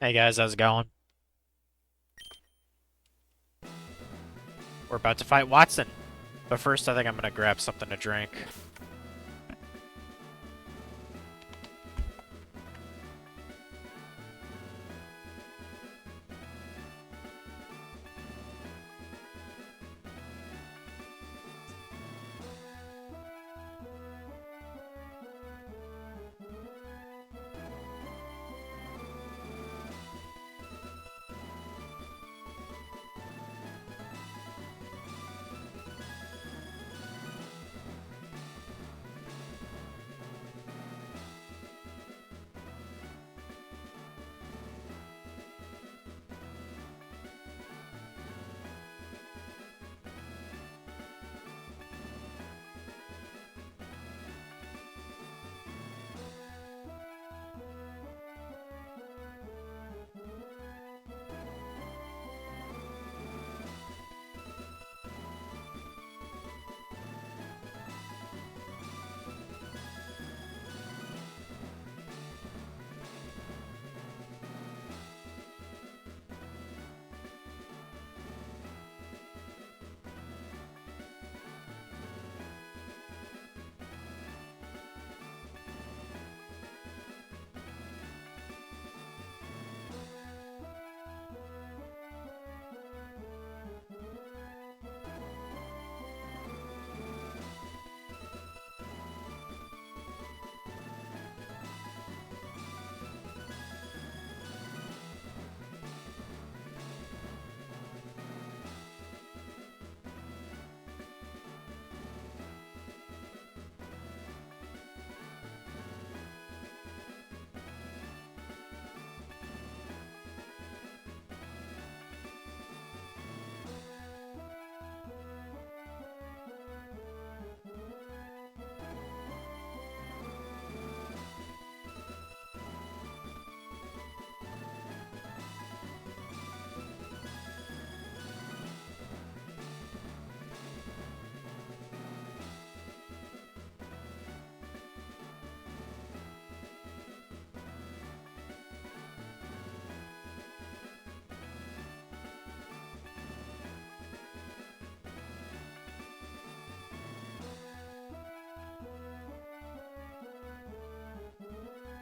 Hey guys, how's it going? We're about to fight Watson. But first, I think I'm gonna grab something to drink.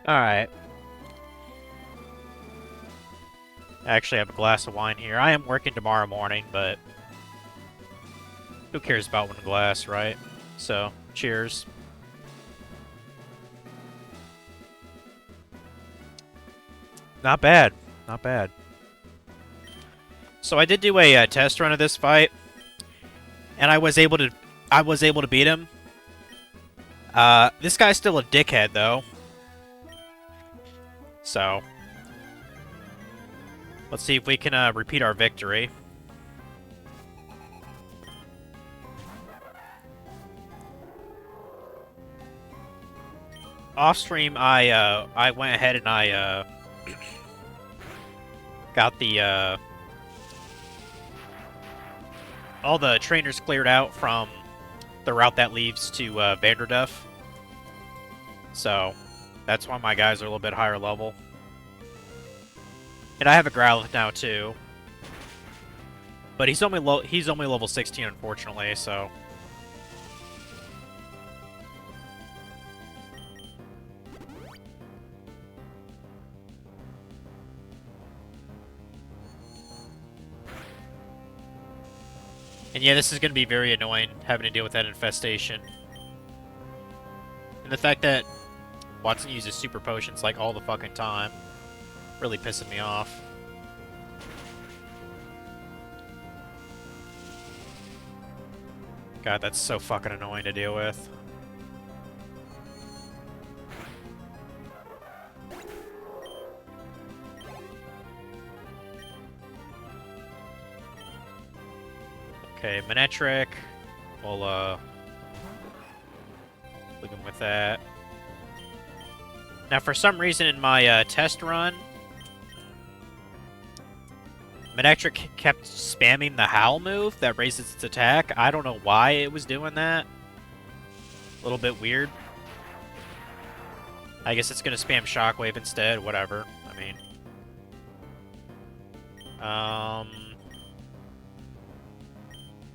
Alright. I actually have a glass of wine here. I am working tomorrow morning, but who cares about one glass, right? So, cheers. Not bad. Not bad. So I did do a test run of this fight, and I was able to beat him. This guy's still a dickhead, though. So, let's see if we can repeat our victory. Off stream, I went ahead and I got the all the trainers cleared out from the route that leads to Vanderduff. So that's why my guys are a little bit higher level. And I have a Growlithe now too. But he's only level 16, unfortunately, so. And yeah, this is going to be very annoying, having to deal with that infestation. And the fact that Watson uses super potions like all the fucking time really pissing me off. God, that's so fucking annoying to deal with. Okay, Manectric. We'll, leave him with that. Now, for some reason in my test run, Manectric kept spamming the Howl move that raises its attack. I don't know why it was doing that. A little bit weird. I guess it's going to spam Shockwave instead, whatever. I mean, I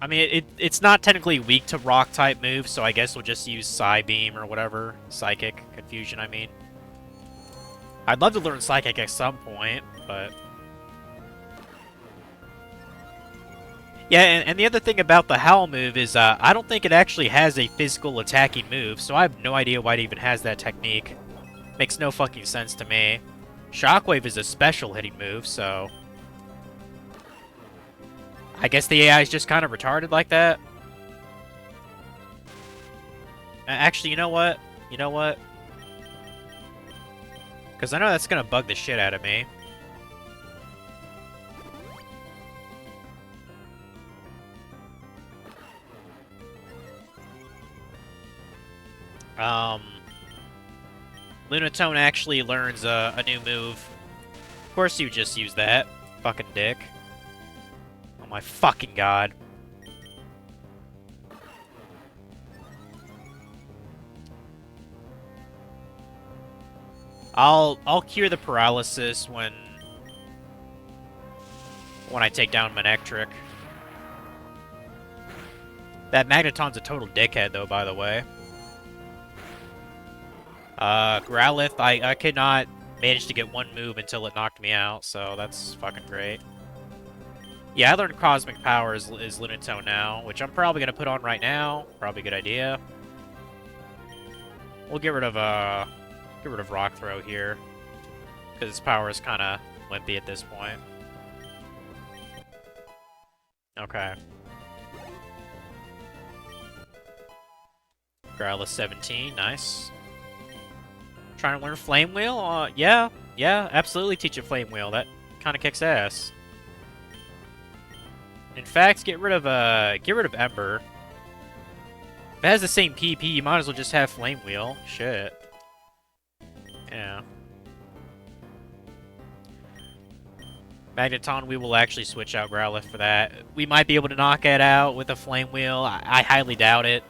mean, it's not technically weak to rock-type moves, so I guess we'll just use Psybeam or whatever. Psychic. Confusion, I mean. I'd love to learn Psychic at some point, but... Yeah, and the other thing about the Howl move is I don't think it actually has a physical attacking move, so I have no idea why it even has that technique. Makes no fucking sense to me. Shockwave is a special hitting move, so... I guess the AI is just kind of retarded like that. Actually, you know what? You know what? Because I know that's going to bug the shit out of me. Lunatone actually learns a new move. Of course you just use that. Fucking dick. Oh my fucking god. I'll cure the paralysis when I take down Manectric. That Magneton's a total dickhead though, by the way. Growlithe, I could not manage to get one move until it knocked me out, so that's fucking great. Yeah, I learned Cosmic Power is Lunatone now, which I'm probably gonna put on right now. Probably a good idea. We'll get rid of Rock Throw here, because its power is kind of wimpy at this point. Okay. Growlithe 17, nice. Trying to learn Flame Wheel? Yeah, absolutely teach a Flame Wheel. That kind of kicks ass. In fact, get rid of Ember. If it has the same PP, you might as well just have Flame Wheel. Shit. Yeah. Magneton, we will actually switch out Growlithe for that. We might be able to knock it out with a Flame Wheel. I highly doubt it.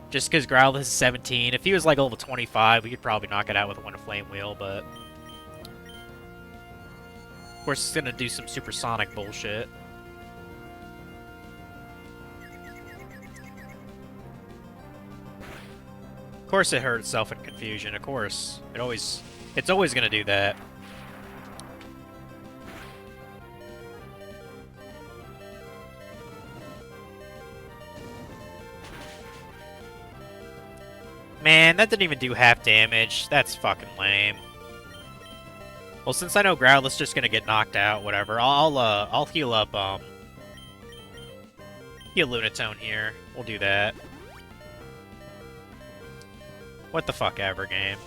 Just because Growlithe is 17. If he was like level 25, we could probably knock it out with one Flame Wheel, but... Of course, it's gonna do some supersonic bullshit. Of course it hurt itself in confusion, of course. It's always gonna do that. Man, that didn't even do half damage. That's fucking lame. Well, since I know Growlithe's just gonna get knocked out, whatever, I'll heal up, heal Lunatone here. We'll do that. What the fuck ever, game.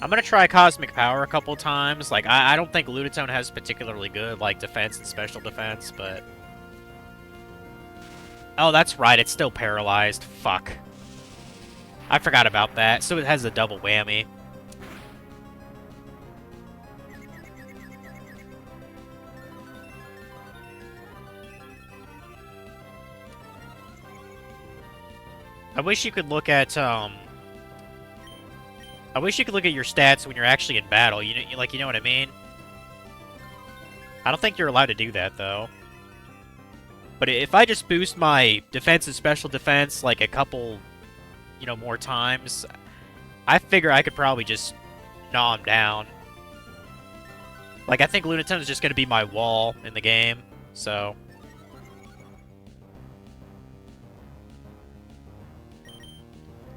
I'm gonna try Cosmic Power a couple times. Like, I don't think Lunatone has particularly good, like, defense and special defense, but... Oh, that's right, it's still paralyzed. Fuck. I forgot about that. So it has a double whammy. I wish you could look at, I wish you could look at your stats when you're actually in battle. You know what I mean? I don't think you're allowed to do that, though. But if I just boost my defense and special defense, like, a couple, more times, I figure I could probably just gnaw him down. Like, I think Lunatone is just going to be my wall in the game, so...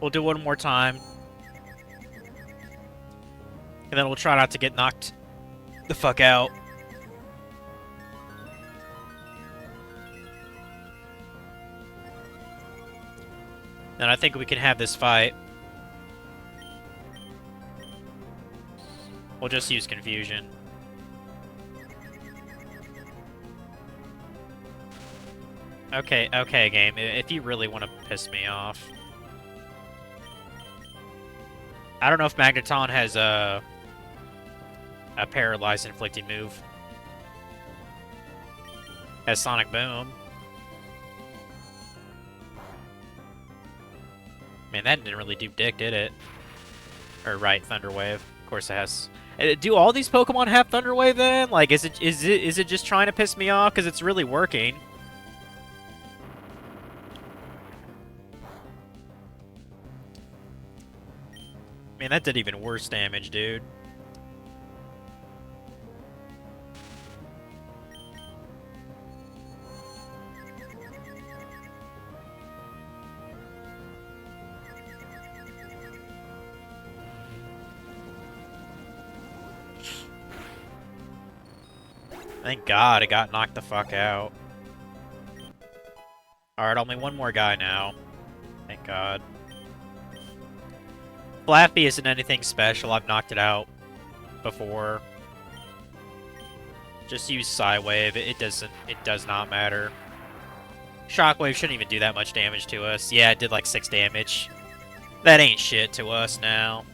We'll do one more time. And then we'll try not to get knocked the fuck out. And I think we can have this fight. We'll just use Confusion. Okay, game. If you really want to piss me off. I don't know if Magneton has a paralyzed inflicting move. Has Sonic Boom. Man, that didn't really do dick, did it? Or right, Thunder Wave. Of course it has. Do all these Pokemon have Thunder Wave then? Like, is it just trying to piss me off? Because it's really working. Man, that did even worse damage, dude. Thank God it got knocked the fuck out. Alright, only one more guy now. Thank God. Flappy isn't anything special. I've knocked it out before. Just use Psywave. It does not matter. Shockwave shouldn't even do that much damage to us. Yeah, it did like 6 damage. That ain't shit to us now.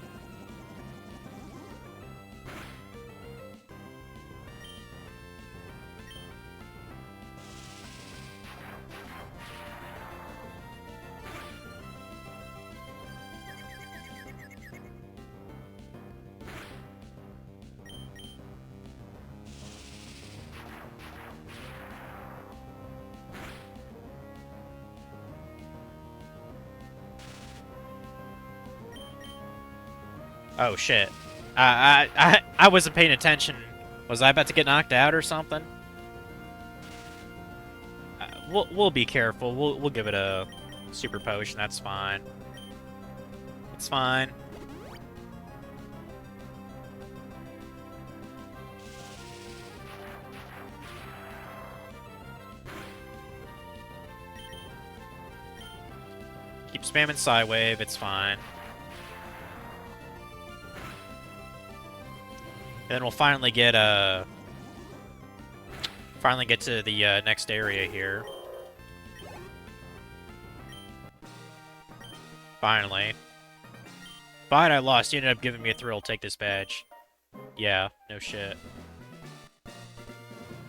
Oh shit. I wasn't paying attention. Was I about to get knocked out or something? We'll be careful. We'll give it a super potion. That's fine. It's fine. Keep spamming Psywave. It's fine. And then we'll finally get to the next area here. Finally. Fine, I lost. You ended up giving me a thrill. Take this badge. Yeah, no shit.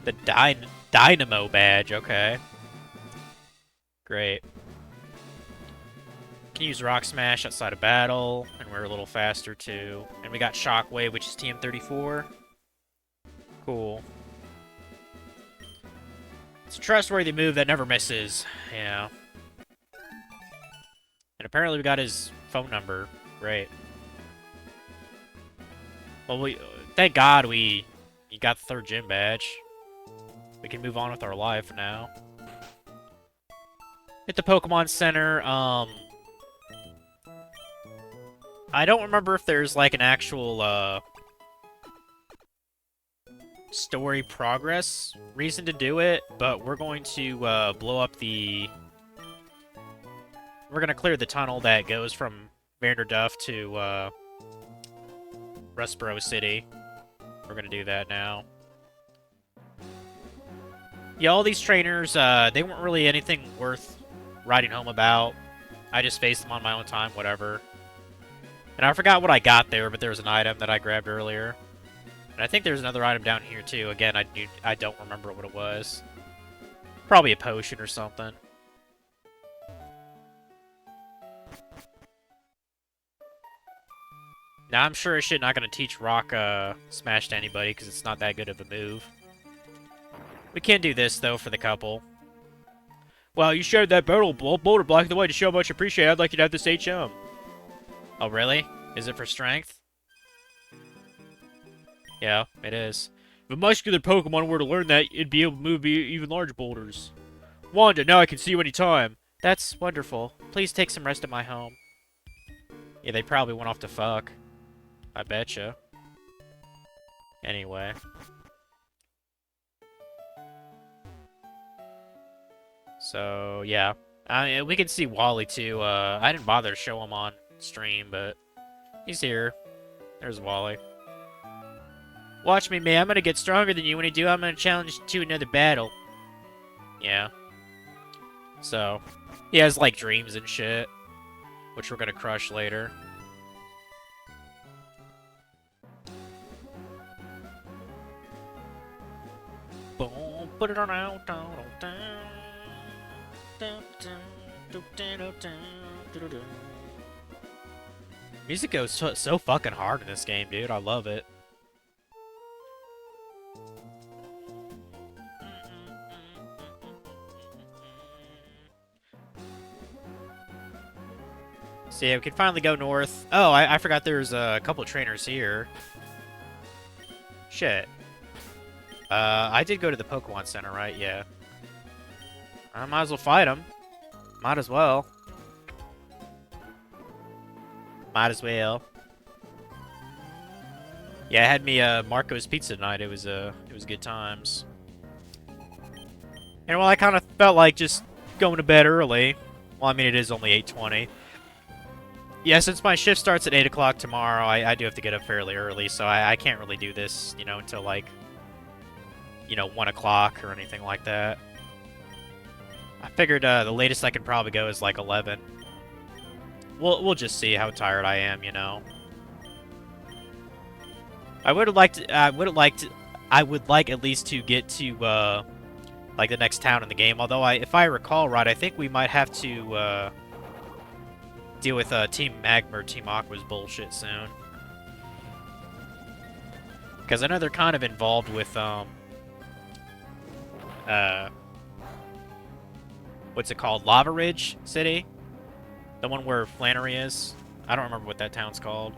The Dynamo badge. Okay. Great. Can use Rock Smash outside of battle, and we're a little faster too. And we got Shockwave, which is TM34. Cool. It's a trustworthy move that never misses. Yeah. And apparently we got his phone number. Great. Well, thank God he got the 3rd gym badge. We can move on with our life now. Hit the Pokemon Center. I don't remember if there's like an actual story progress reason to do it, but we're going to blow up the... We're going to clear the tunnel that goes from Vanderduff to Rustboro City. We're going to do that now. Yeah, all these trainers, they weren't really anything worth writing home about. I just faced them on my own time, whatever. And I forgot what I got there, but there was an item that I grabbed earlier. And I think there's another item down here, too. Again, I don't remember what it was. Probably a potion or something. Now, I'm sure as shit not going to teach Rock Smash to anybody, because it's not that good of a move. We can do this, though, for the couple. Well, you shared that boulder block the way to show how much I appreciate. I'd like you to have this HM. Oh, really? Is it for strength? Yeah, it is. If a muscular Pokemon were to learn that, it'd be able to move even larger boulders. Wanda, now I can see you anytime. That's wonderful. Please take some rest at my home. Yeah, they probably went off to fuck. I betcha. Anyway. So, yeah. I mean, we can see Wally, too. I didn't bother to show him on stream, but he's here. There's Wally. Watch me, man. I'm gonna get stronger than you. When you do, I'm gonna challenge you to another battle. Yeah. So, he has, like, dreams and shit, which we're gonna crush later. put it on out. Music goes so fucking hard in this game, dude. I love it. So yeah, we can finally go north. Oh, I forgot there's a couple trainers here. Shit. I did go to the Pokemon Center, right? Yeah. I might as well fight them. Might as well. Might as well. Yeah, I had me Marco's Pizza tonight. It was good times. And well, I kind of felt like just going to bed early. Well, I mean, it is only 8:20. Yeah, since my shift starts at 8 o'clock tomorrow, I do have to get up fairly early, so I can't really do this, you know, until like, 1 o'clock or anything like that. I figured the latest I can probably go is like 11. We'll just see how tired I am, you know. I would like at least to get to like the next town in the game. Although if I recall right, I think we might have to deal with Team Magma or Team Aqua's bullshit soon. Because I know they're kind of involved with what's it called? Lava Ridge City? The one where Flannery is? I don't remember what that town's called.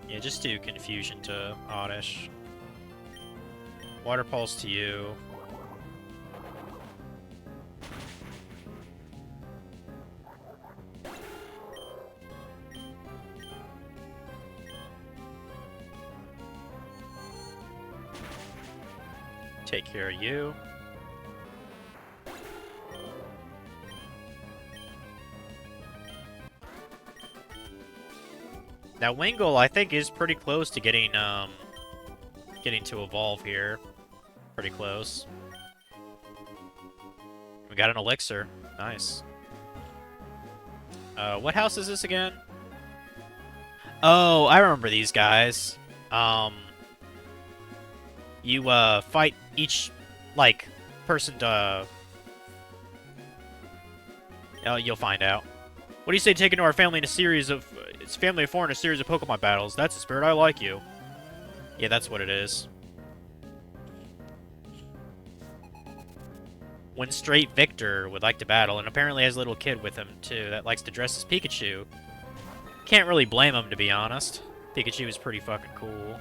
Yeah, just do Confusion to Oddish. Water Pulse to you. Take care of you. Now Wingull, I think, is pretty close to getting to evolve here. Pretty close. We got an elixir. Nice. What house is this again? Oh, I remember these guys. You fight each like person to. Oh, you'll find out. What do you say taking to our family in a series of family of four in a series of Pokemon battles? That's the spirit. I like you. Yeah, that's what it is. When Straight Victor would like to battle, and apparently has a little kid with him too that likes to dress as Pikachu. Can't really blame him, to be honest. Pikachu is pretty fucking cool.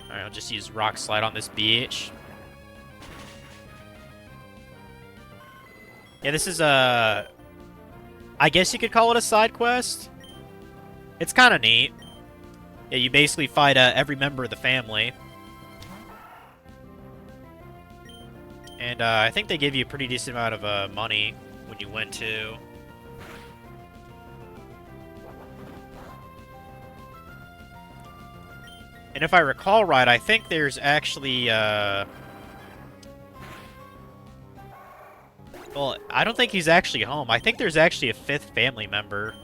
Alright, I'll just use Rock Slide on this bitch. Yeah, this is a... I guess you could call it a side quest. It's kind of neat. Yeah, you basically fight every member of the family. And I think they give you a pretty decent amount of money when you win too. And if I recall right, I think there's actually, well, I don't think he's actually home. I think there's actually a fifth family member,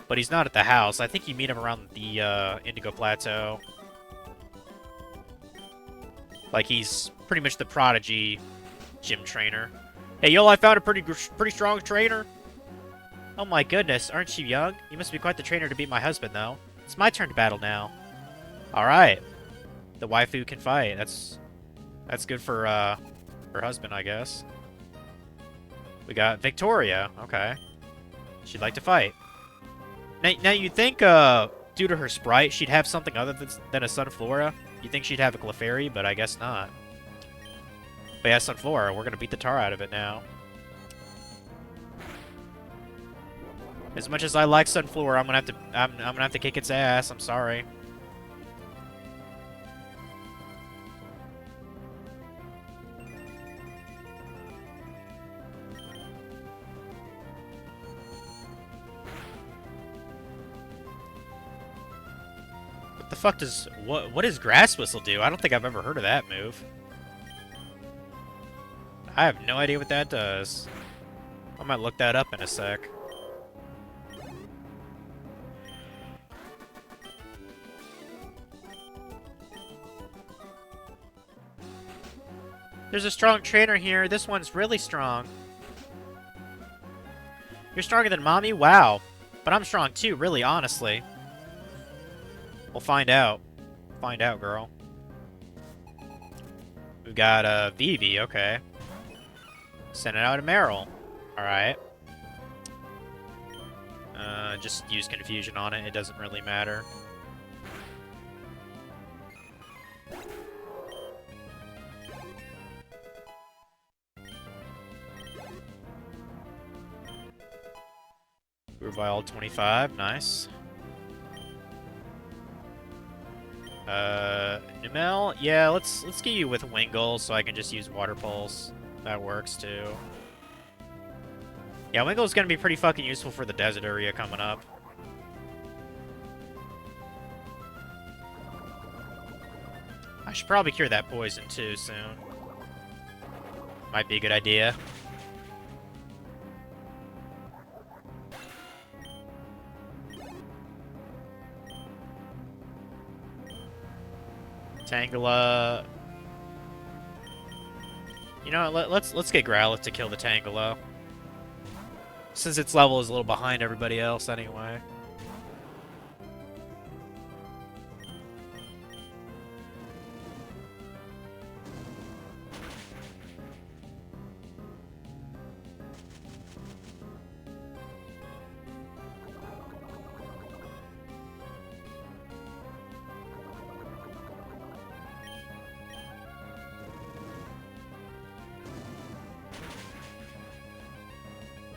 but he's not at the house. I think you meet him around the Indigo Plateau. Like, he's pretty much the prodigy gym trainer. Hey, yo, I found a pretty strong trainer. Oh my goodness, aren't you young? You must be quite the trainer to beat my husband, though. It's my turn to battle now. Alright. The waifu can fight. That's good for her husband, I guess. We got Victoria. Okay. She'd like to fight. Now you'd think, due to her sprite, she'd have something other than a Sunflora. You'd think she'd have a Clefairy, but I guess not. But yeah, Sunflora, we're gonna beat the tar out of it now. As much as I like Sunflora, I'm gonna have to kick its ass. I'm sorry. What the fuck does what does Grass Whistle do? I don't think I've ever heard of that move. I have no idea what that does. I might look that up in a sec. There's a strong trainer here. This one's really strong. You're stronger than Mommy? Wow. But I'm strong too, really, honestly. We'll find out. Find out, girl. We've got, Vivi, okay. Send it out to Meryl. Alright. Just use confusion on it. It doesn't really matter. Revile 25, nice. Numel? Yeah, let's get you with Wingull so I can just use Water Pulse. That works too. Yeah, Wingull's gonna be pretty fucking useful for the desert area coming up. I should probably cure that poison too soon. Might be a good idea. Tangela. You know what, let's get Growlithe to kill the Tangela. Since its level is a little behind everybody else anyway.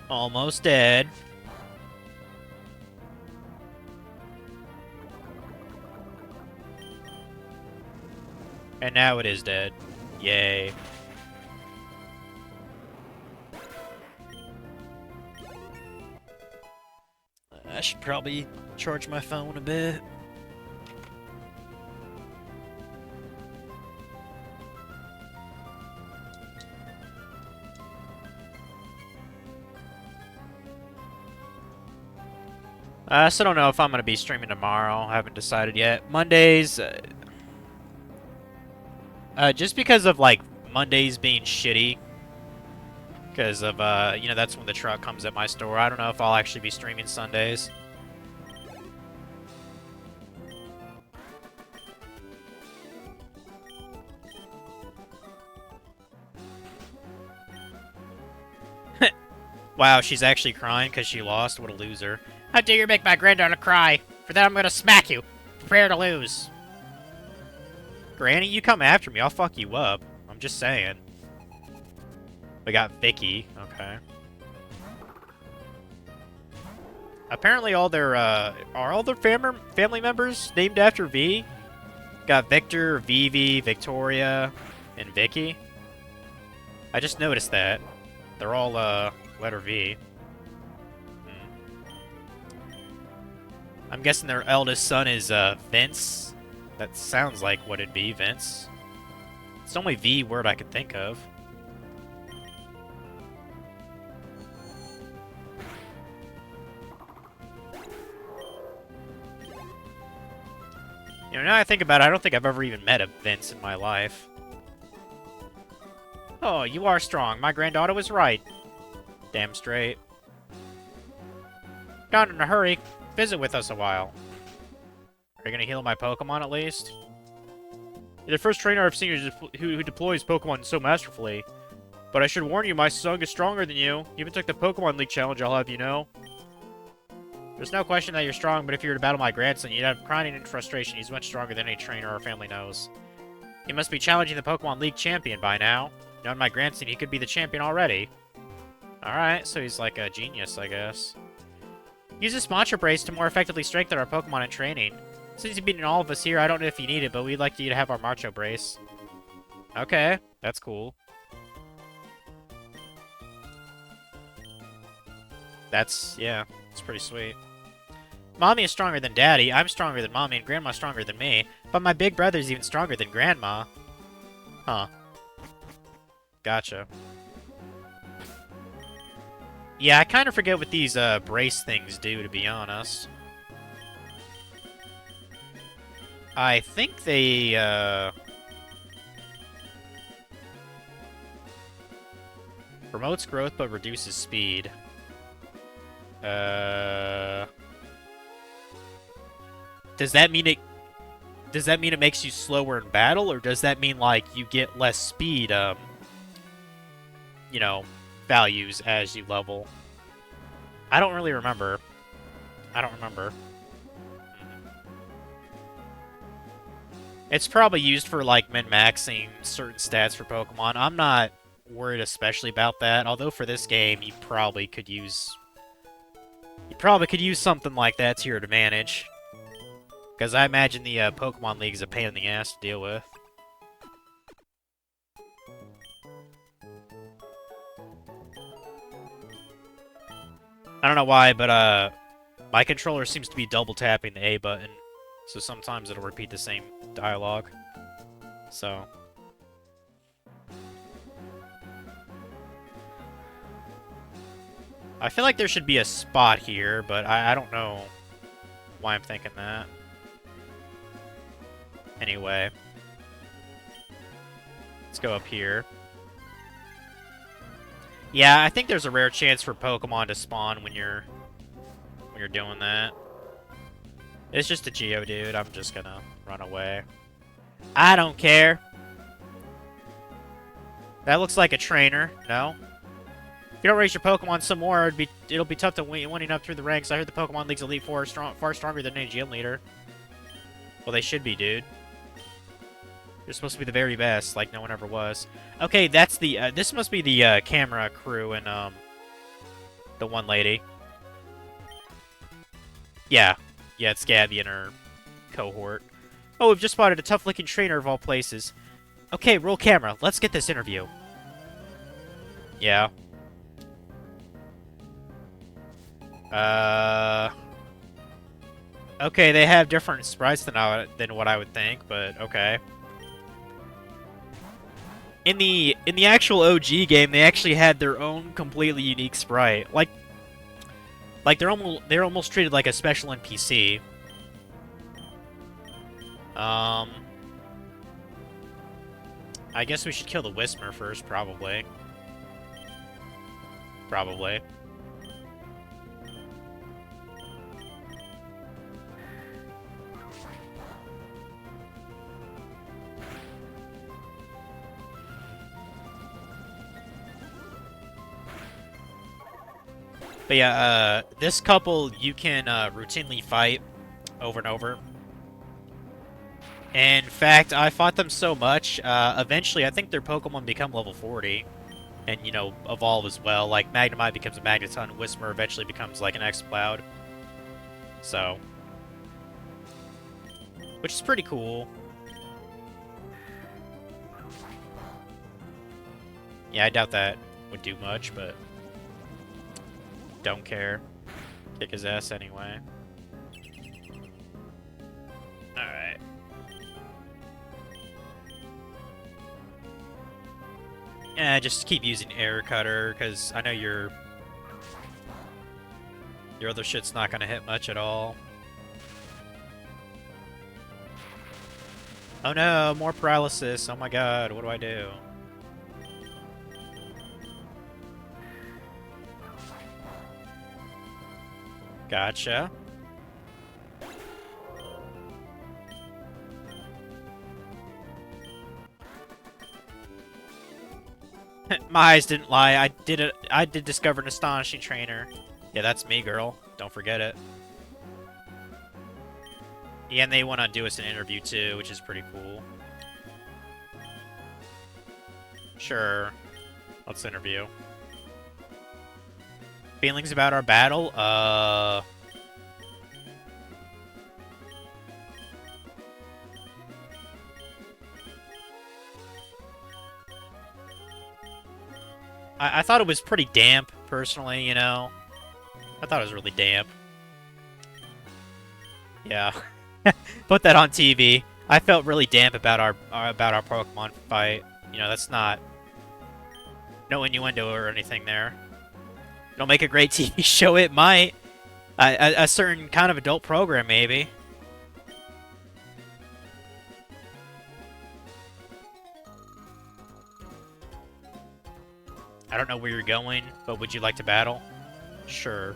Almost dead. And now it is dead. Yay. I should probably charge my phone a bit. I still don't know if I'm going to be streaming tomorrow. I haven't decided yet. Mondays, just because of, like, Mondays being shitty. Because of, you know, that's when the truck comes at my store. I don't know if I'll actually be streaming Sundays. Wow, she's actually crying because she lost? What a loser. How dare you make my granddaughter cry? For that I'm gonna smack you. Prepare to lose. Granny, you come after me, I'll fuck you up. I'm just saying. We got Vicky. Okay. Apparently all their, are all their family members named after V? Got Victor, Vivi, Victoria, and Vicky. I just noticed that. They're all, letter V. I'm guessing their eldest son is, Vince. That sounds like what it'd be, Vince. It's the only V word I could think of. You know, now I think about it, I don't think I've ever even met a Vince in my life. Oh, you are strong. My granddaughter was right. Damn straight. Not in a hurry. Visit with us a while. Are you gonna heal my Pokemon at least? You're the first trainer I've seen who deploys Pokemon so masterfully. But I should warn you, my son is stronger than you. You even took the Pokemon League challenge, I'll have you know. There's no question that you're strong, but if you were to battle my grandson, you'd have crying and frustration. He's much stronger than any trainer our family knows. He must be challenging the Pokemon League champion by now. Knowing my grandson, he could be the champion already. Alright, so he's like a genius, I guess. Use this Mantra Brace to more effectively strengthen our Pokemon in training. Since you've beaten all of us here, I don't know if you need it, but we'd like you to have our Mantra Brace. Okay, that's cool. Yeah, it's pretty sweet. Mommy is stronger than Daddy, I'm stronger than Mommy, and Grandma's stronger than me. But my big brother's even stronger than Grandma. Huh. Gotcha. Yeah, I kind of forget what these brace things do, to be honest. I think they promotes growth but reduces speed. Does that mean it? Does that mean it makes you slower in battle, or does that mean like you get less speed? You know, values as you level. I don't really remember. I don't remember. It's probably used for like min-maxing certain stats for Pokemon. I'm not worried especially about that. Although for this game, you probably could use something like that to your advantage. Because I imagine the Pokemon League is a pain in the ass to deal with. I don't know why, but my controller seems to be double tapping the A button. So sometimes it'll repeat the same dialogue. So I feel like there should be a spot here, but I don't know why I'm thinking that. Anyway. Let's go up here. Yeah, I think there's a rare chance for Pokemon to spawn when you're doing that. It's just a Geodude. I'm just gonna run away. I don't care. That looks like a trainer. No? If you don't raise your Pokemon some more, it'll be tough to winning up through the ranks. I heard the Pokemon League's Elite Four are far stronger than any gym leader. Well, they should be, dude. They're supposed to be the very best, like no one ever was. Okay, that's the, this must be the, camera crew and, the one lady. Yeah. Yeah, it's Gabby and her cohort. Oh, we've just spotted a tough-looking trainer of all places. Okay, roll camera. Let's get this interview. Yeah. Okay, they have different sprites than what I would think, but okay. In the actual OG game, they actually had their own completely unique sprite. Like they're almost treated like a special NPC. I guess we should kill the Whisper first, probably. Probably. But yeah, this couple you can routinely fight over and over. In fact, I fought them so much, eventually I think their Pokemon become level 40. And, you know, evolve as well. Like, Magnemite becomes a Magneton, Whisper eventually becomes like an X-Cloud. So. Which is pretty cool. Yeah, I doubt that would do much, but don't care. Kick his ass anyway. Alright. Yeah, just keep using Air Cutter, because I know your other shit's not gonna hit much at all. Oh no, more paralysis. Oh my god, what do I do? Gotcha. My eyes didn't lie. I did discover an astonishing trainer. Yeah, that's me, girl. Don't forget it. Yeah, and they want to do us an interview too, which is pretty cool. Sure. Let's interview. Feelings about our battle? I thought it was pretty damp, personally, you know? I thought it was really damp. Yeah. Put that on TV. I felt really damp about our Pokemon fight. You know, that's not... no innuendo or anything there. It'll make a great TV show. It might. A certain kind of adult program, maybe. I don't know where you're going, but would you like to battle? Sure.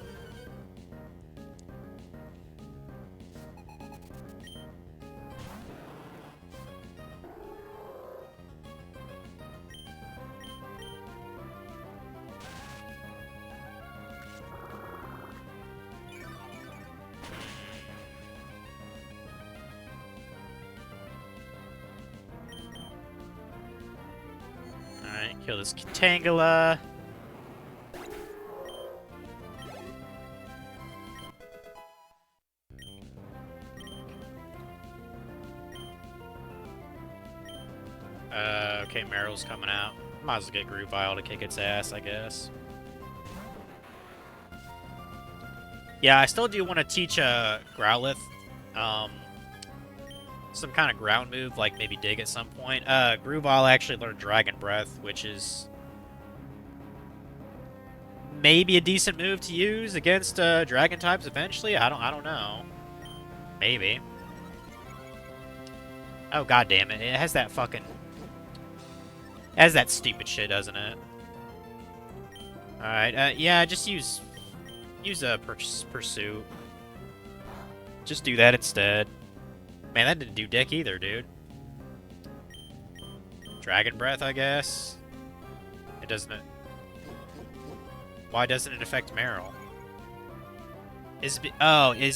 Alright, kill this Tangela. Okay, Meryl's coming out. Might as well get Groovile to kick its ass, I guess. Yeah, I still do want to teach Growlithe some kind of ground move, like maybe Dig at some point. Groovile actually learned Dragon Breath, which is maybe a decent move to use against Dragon types eventually. I don't know. Maybe. Oh god damn it! It has that fucking. It has that stupid shit, doesn't it? All right. Yeah, just use a Pursuit. Just do that instead. Man, that didn't do dick either, dude. Dragon Breath, I guess. It doesn't. Why doesn't it affect Meryl? Is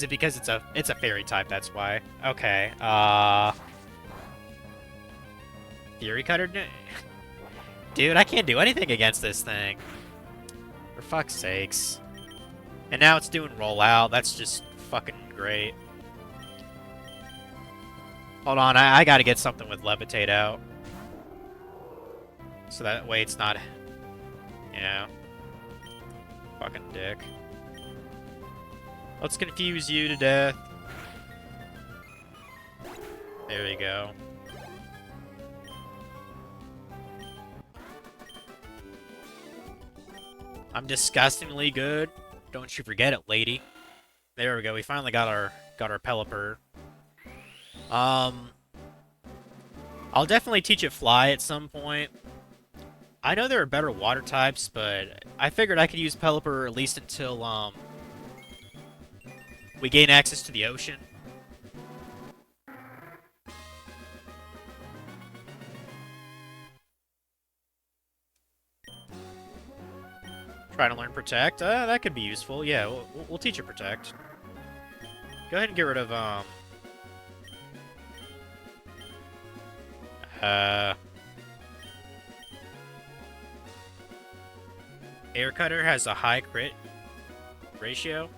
it because it's a fairy type? That's why. Okay. Fury Cutter. Dude, I can't do anything against this thing. For fuck's sakes. And now it's doing rollout. That's just fucking great. Hold on, I gotta get something with Levitate out. So that way it's not... Yeah. Fucking dick. Let's confuse you to death. There you go. I'm disgustingly good. Don't you forget it, lady. There we go. We finally got our Pelipper. I'll definitely teach it Fly at some point. I know there are better water types, but I figured I could use Pelipper at least until we gain access to the ocean. Try to learn Protect. That could be useful. Yeah, we'll teach it Protect. Go ahead and get rid of, Air Cutter has a high crit ratio.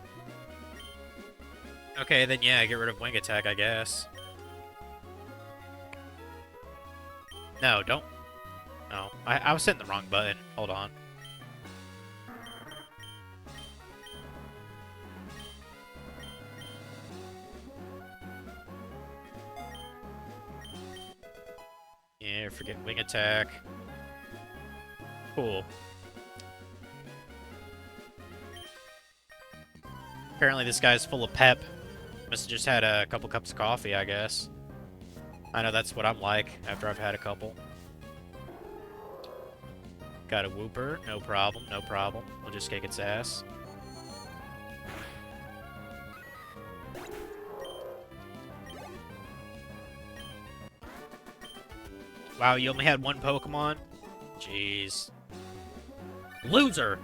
Okay, then yeah, get rid of Wing Attack, I guess. No, don't. No, I was hitting the wrong button. Hold on. Yeah, forget Wing Attack. Cool. Apparently this guy's full of pep. Must have just had a couple cups of coffee, I guess. I know that's what I'm like after I've had a couple. Got a Wooper. No problem, no problem. We'll just kick its ass. Wow, you only had one Pokemon? Jeez. Loser!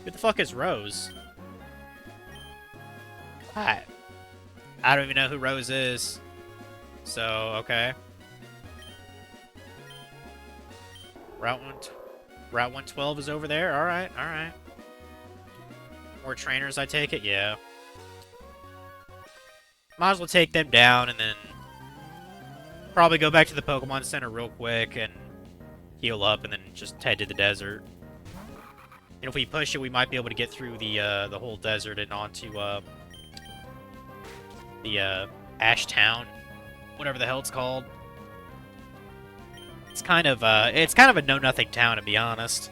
Who the fuck is Rose? I don't even know who Rose is. So, okay. Route 112 is over there? Alright, alright. More trainers, I take it? Yeah. Might as well take them down and then probably go back to the Pokemon Center real quick and heal up and then just head to the desert. And if we push it, we might be able to get through the whole desert and onto the Ash Town, whatever the hell it's called. It's kind of a know-nothing town, to be honest.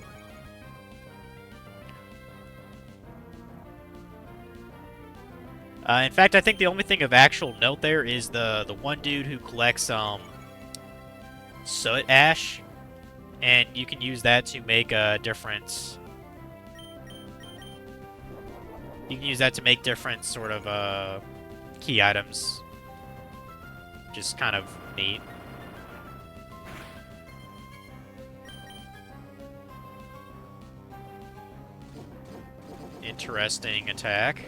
In fact, I think the only thing of actual note there is the one dude who collects soot ash, and you can use that to make different. You can use that to make different sort of key items. Just kind of neat. Interesting attack.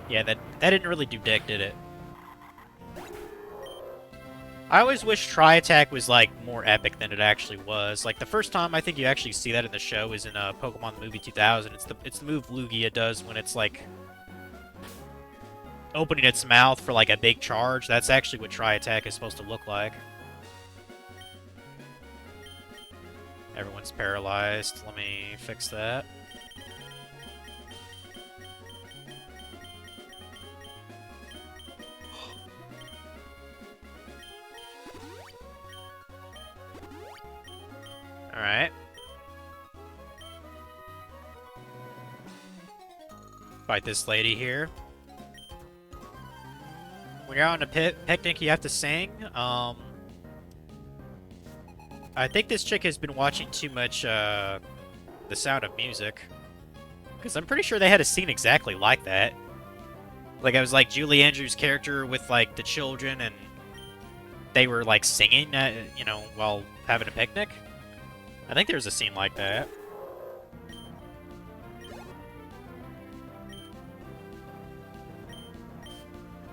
Yeah, that didn't really do dick, did it? I always wish Tri-Attack was, like, more epic than it actually was. Like, the first time I think you actually see that in the show is in Pokemon the Movie 2000. It's the move Lugia does when it's, like, opening its mouth for, like, a big charge. That's actually what Tri-Attack is supposed to look like. Everyone's paralyzed. Let me fix that. Alright. Fight this lady here. When you're out on a picnic, you have to sing. I think this chick has been watching too much, The Sound of Music. Because I'm pretty sure they had a scene exactly like that. Like, it was like Julie Andrews' character with, like, the children, and they were, like, singing, you know, while having a picnic. I think there's a scene like that.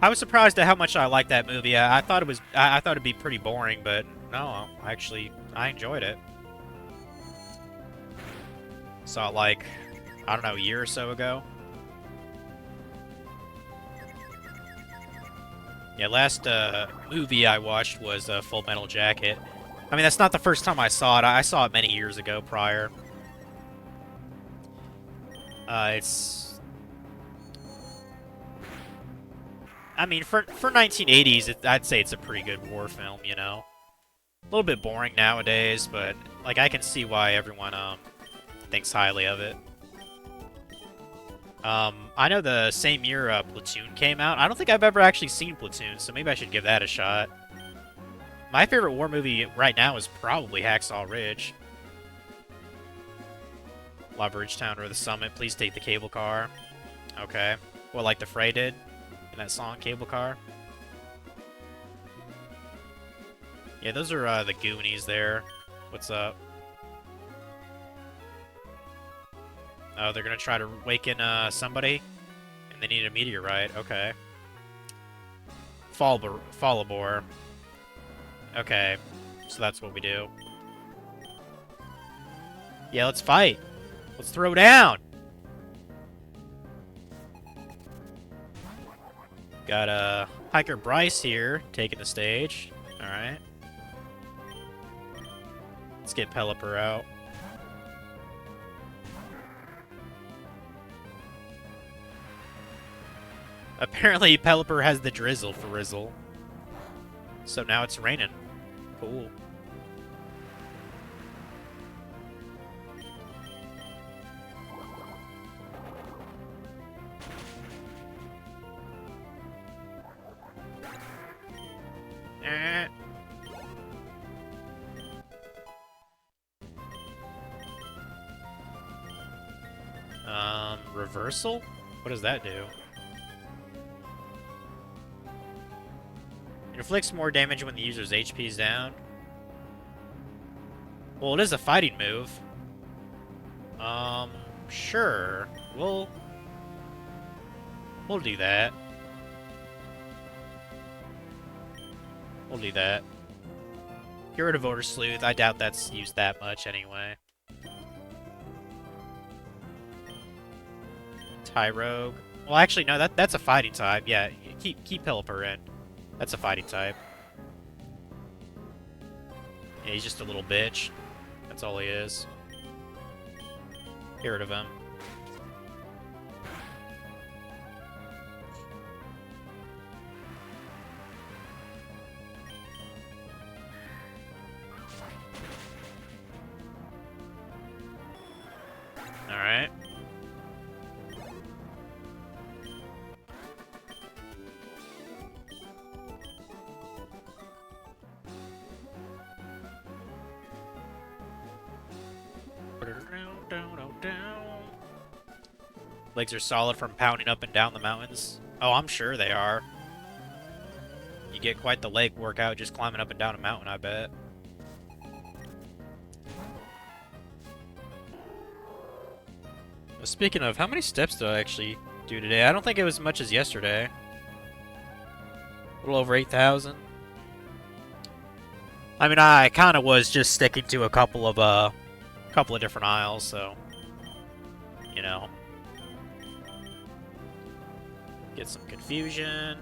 I was surprised at how much I liked that movie. I thought it was, I thought it'd be pretty boring, but no, actually, I enjoyed it. Saw it like, I don't know, a year or so ago. Yeah, last movie I watched was Full Metal Jacket. I mean, that's not the first time I saw it. I saw it many years ago prior. It's... I mean, for 1980s, I'd say it's a pretty good war film, you know? A little bit boring nowadays, but, like, I can see why everyone, thinks highly of it. I know the same year Platoon came out. I don't think I've ever actually seen Platoon, so maybe I should give that a shot. My favorite war movie right now is probably Hacksaw Ridge. Lava Ridge Town or the Summit, please take the cable car. Okay. Well, like the Fray did in that song, Cable Car. Yeah, those are the Goonies there. What's up? Oh, they're gonna try to waken somebody, and they need a meteorite. Okay. Fallabor. Okay, so that's what we do. Yeah, let's fight. Let's throw down. Got Hiker Bryce here taking the stage. All right. Let's get Pelipper out. Apparently, Pelipper has the drizzle for Rizzle. So now it's raining. Cool. Reversal? What does that do? Inflicts more damage when the user's HP is down. Well, it is a fighting move. Sure. We'll do that. We'll do that. Get rid of Odor Sleuth. I doubt that's used that much anyway. Tyrogue. Well, actually, no. That's a fighting type. Yeah, keep Pelipper in. That's a fighting type. Yeah, he's just a little bitch. That's all he is. Get rid of him. Legs are solid from pounding up and down the mountains. Oh, I'm sure they are. You get quite the leg workout just climbing up and down a mountain, I bet. Speaking of, how many steps did I actually do today? I don't think it was as much as yesterday. A little over 8,000. I mean, I kind of was just sticking to a couple of different aisles, so you know, get some confusion.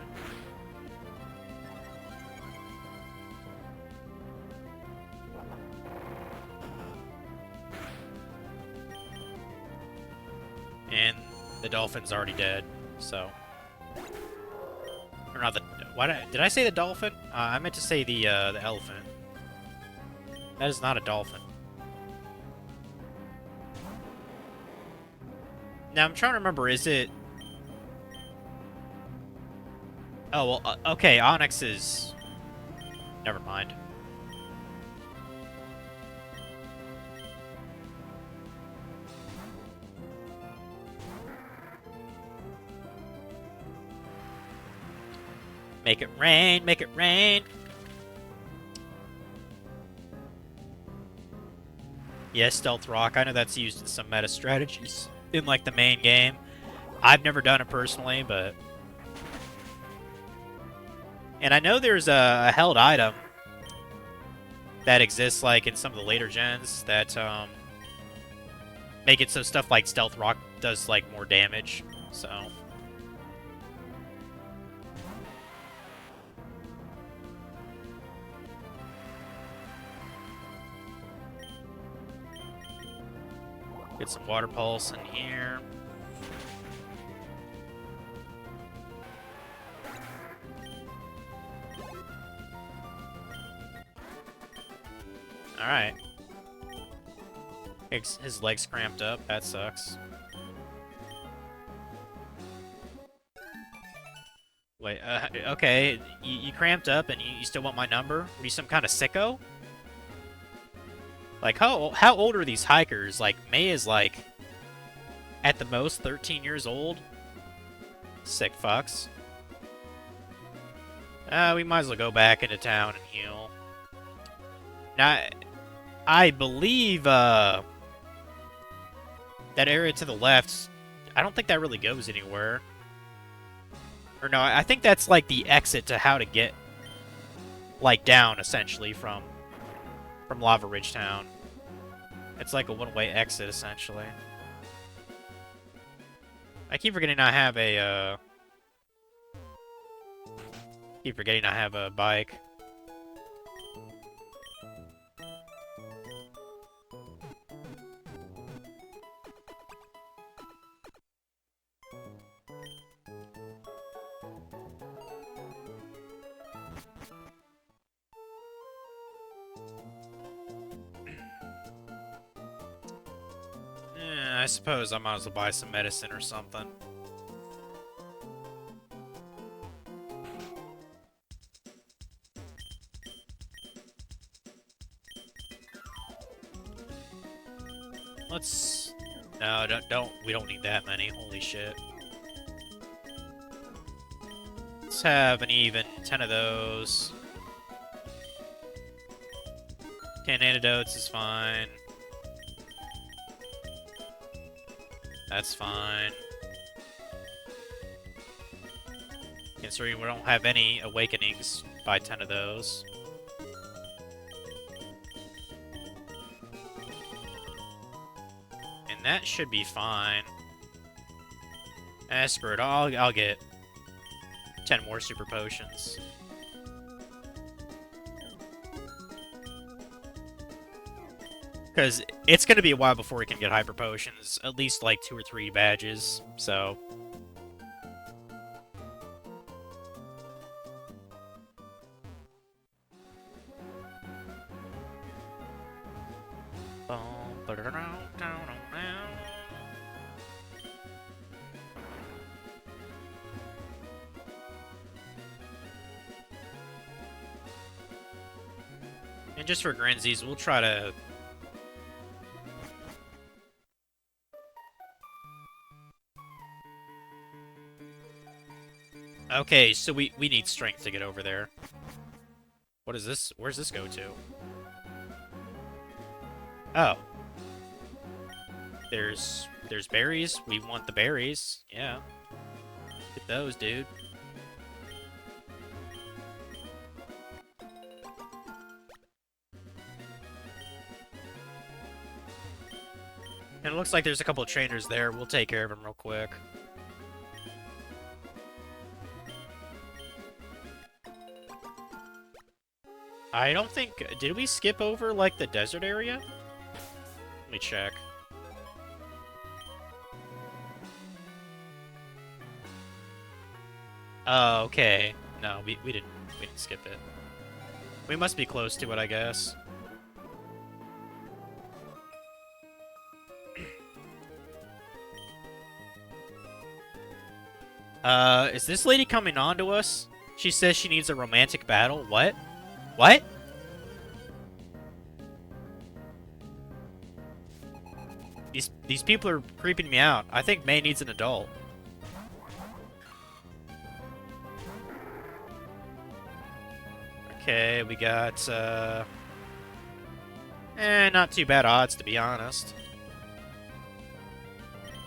And the dolphin's already dead, so. Or not the. Did I say the dolphin? I meant to say the elephant. That is not a dolphin. Now I'm trying to remember. Is it? Oh well. Okay. Onyx is. Never mind. Make it rain, make it rain. Yeah, Stealth Rock. I know that's used in some meta strategies in, like, the main game. I've never done it personally, but... And I know there's a held item that exists, like, in some of the later gens that, make it so stuff like Stealth Rock does, like, more damage, so... Get some water pulse in here. Alright. His leg's cramped up. That sucks. Wait, okay. You cramped up and you still want my number? Are you some kind of sicko? Like, how old are these hikers? Like, May is, like, at the most 13 years old? Sick fucks. We might as well go back into town and heal. Now, I believe, that area to the left, I don't think that really goes anywhere. Or no, I think that's, like, the exit to how to get, like, down, essentially, from Lava Ridge Town. It's like a one-way exit, essentially. I keep forgetting I have a, bike. I suppose I might as well buy some medicine or something. Let's... No, don't... We don't need that many. Holy shit. Let's have an even 10 of those. 10 antidotes is fine. That's fine. Considering we don't have any awakenings, buy 10 of those. And that should be fine. Screw it. I'll get 10 more super potions. Because it's going to be a while before we can get hyper potions. At least like 2 or 3 badges, so... And just for grinsies, we'll try to Okay, so we need strength to get over there. What is this? Where's this go to? Oh. There's berries. We want the berries. Yeah. Get those, dude. And it looks like there's a couple of trainers there. We'll take care of them real quick. I don't think... Did we skip over, like, the desert area? Let me check. Oh, okay. No, we didn't skip it. We must be close to it, I guess. Is this lady coming on to us? She says she needs a romantic battle. What? What? These people are creeping me out. I think May needs an adult. Okay, we got, not too bad odds, to be honest.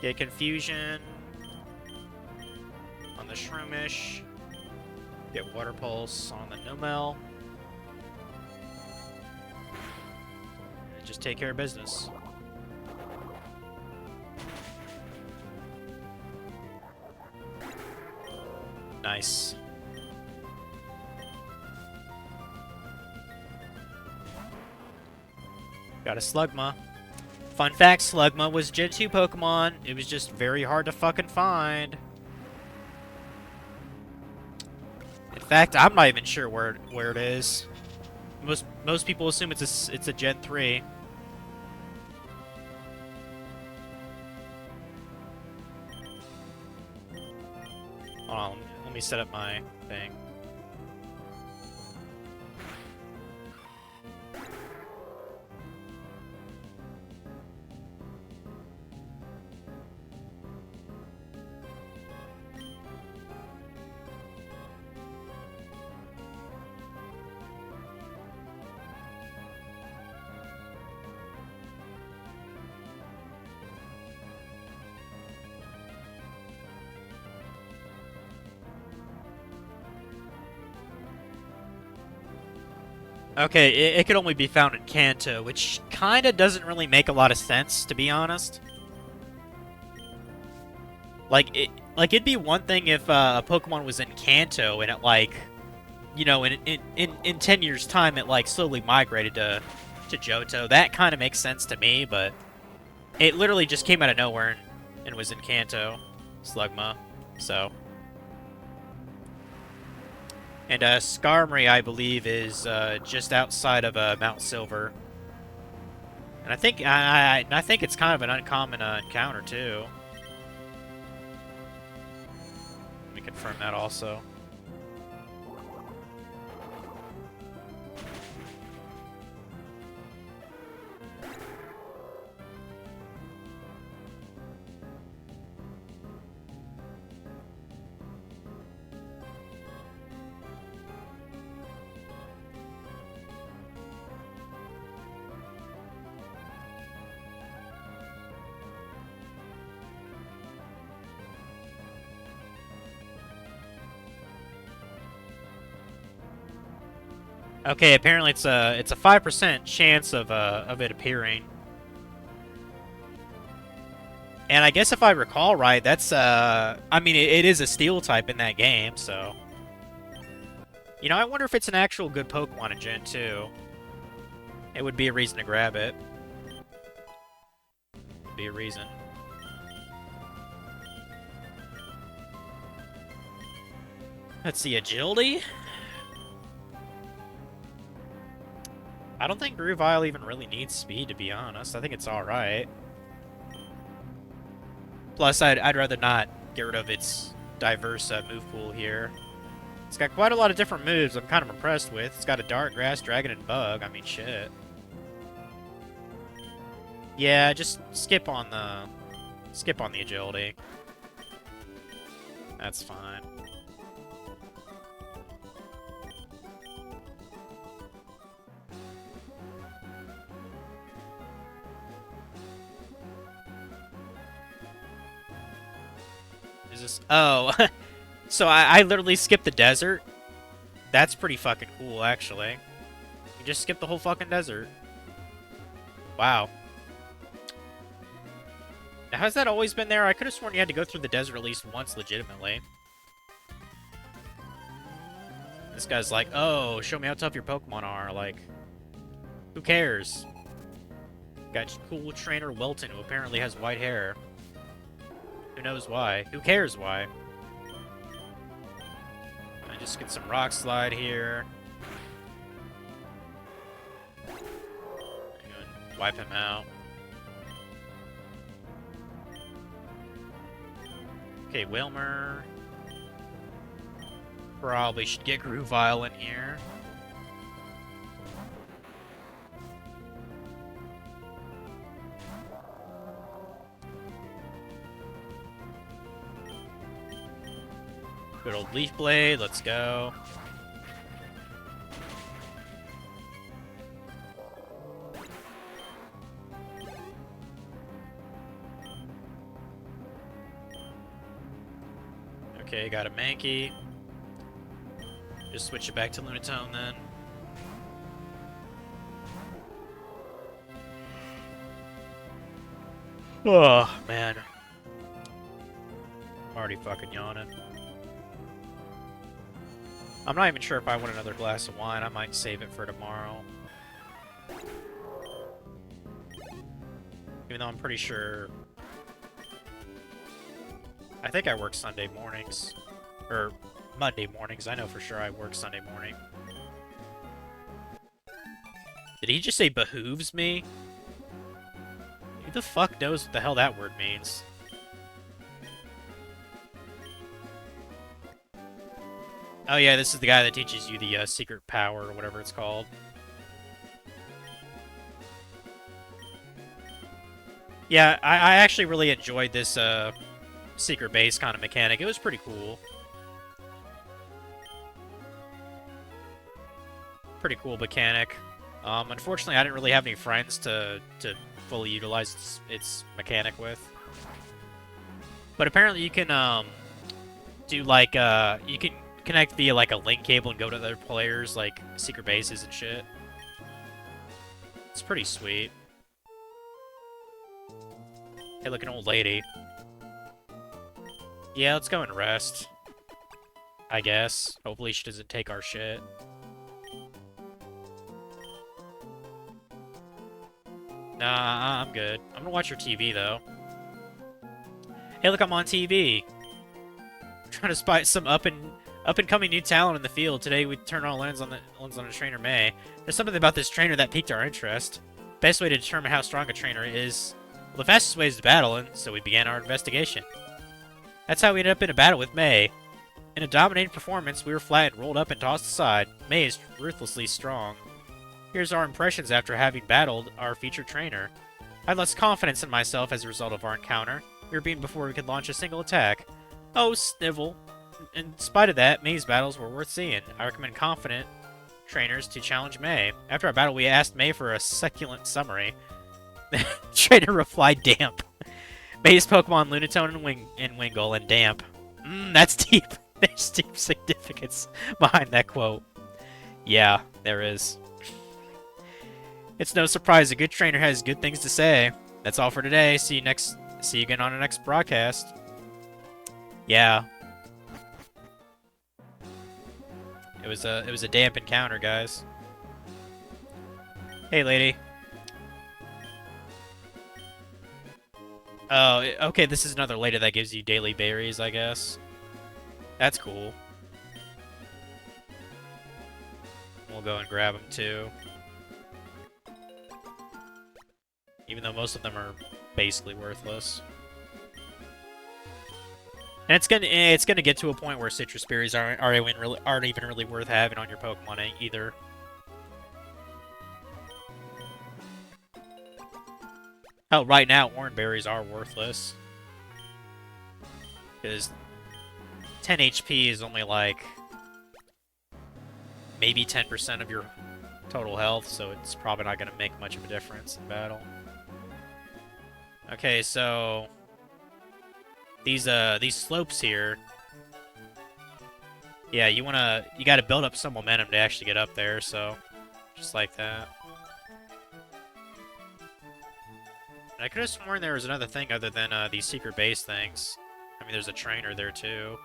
Get confusion on the Shroomish. Get Water Pulse on the Numel. And just take care of business. Nice. Got a Slugma. Fun fact, Slugma was Gen 2 Pokemon. It was just very hard to fucking find. In fact, I'm not even sure where it is. Most people assume it's a Gen 3. Hold on, let me set up my thing. Okay, it could only be found in Kanto, which kinda doesn't really make a lot of sense, to be honest. Like, it'd be one thing if a Pokemon was in Kanto and it, like, you know, in 10 years' time, it, like, slowly migrated to Johto. That kind of makes sense to me, but it literally just came out of nowhere and was in Kanto. Slugma, so... And Skarmory, I believe, is just outside of Mount Silver. And I think I think it's kind of an uncommon encounter too. Let me confirm that also. Okay, apparently it's a 5% chance of it appearing. And I guess if I recall right, that's I mean it is a steel type in that game, so you know, I wonder if it's an actual good Pokemon in Gen 2. It would be a reason to grab it. Would be a reason. Let's see, agility? I don't think Grovyle even really needs speed, to be honest. I think it's alright. Plus, I'd rather not get rid of its diverse move pool here. It's got quite a lot of different moves I'm kind of impressed with. It's got a Dark, Grass, Dragon, and Bug. I mean, shit. Yeah, just skip on the agility. That's fine. is this? Oh, so I literally skipped the desert. That's pretty fucking cool, actually. You just skipped the whole fucking desert. Wow. Now, has that always been there? I could have sworn you had to go through the desert at least once legitimately. This guy's like, oh, show me how tough your Pokemon are. Like, who cares? Got cool trainer Welton, who apparently has white hair. Who knows why? Who cares why? I just get some Rock Slide here. Wipe him out. Okay, Wilmer. Probably should get Groovile in here. Good old Leaf Blade, let's go. Okay, got a Mankey. Just switch it back to Lunatone then. Oh, man. I'm already fucking yawning. I'm not even sure if I want another glass of wine. I might save it for tomorrow. Even though I'm pretty sure... I think I work Sunday mornings. Or Monday mornings. I know for sure I work Sunday morning. Did he just say behooves me? Who the fuck knows what the hell that word means? Oh yeah, this is the guy that teaches you the secret power or whatever it's called. Yeah, I actually really enjoyed this secret base kind of mechanic. It was pretty cool. Pretty cool mechanic. Unfortunately, I didn't really have any friends to fully utilize its mechanic with. But apparently you can do like you can connect via like a link cable and go to other players like secret bases and shit. It's pretty sweet. Hey, look, an old lady. Yeah, let's go and rest. I guess. Hopefully she doesn't take our shit. Nah, I'm good. I'm gonna watch your TV, though. Hey, look, I'm on TV. I'm trying to spot some up-and-coming new talent in the field. Today, we turn our lens on a trainer, May. There's something about this trainer that piqued our interest. Best way to determine how strong a trainer is... Well, the fastest way is to battle, and so we began our investigation. That's how we ended up in a battle with May. In a dominating performance, we were flattened, rolled up, and tossed aside. May is ruthlessly strong. Here's our impressions after having battled our featured trainer. I had less confidence in myself as a result of our encounter. We were beaten before we could launch a single attack. Oh, Snivel. In spite of that, May's battles were worth seeing. I recommend confident trainers to challenge May. After our battle, we asked May for a succulent summary. The trainer replied, damp. May's Pokemon Lunatone and Wingull, and damp. That's deep. There's deep significance behind that quote. Yeah, there is. It's no surprise a good trainer has good things to say. That's all for today. See you again on the next broadcast. Yeah. It was a damp encounter, guys. Hey, lady. Oh, okay, this is another lady that gives you daily berries, I guess. That's cool. We'll go and grab them, too. Even though most of them are basically worthless. And it's gonna get to a point where citrus berries aren't even really worth having on your Pokemon either. Oh, right now, orange berries are worthless. Because 10 HP is only like maybe 10% of your total health, so it's probably not going to make much of a difference in battle. Okay, so these slopes here. Yeah, you gotta build up some momentum to actually get up there, so just like that. And I could have sworn there was another thing other than these secret base things. I mean, there's a trainer there too.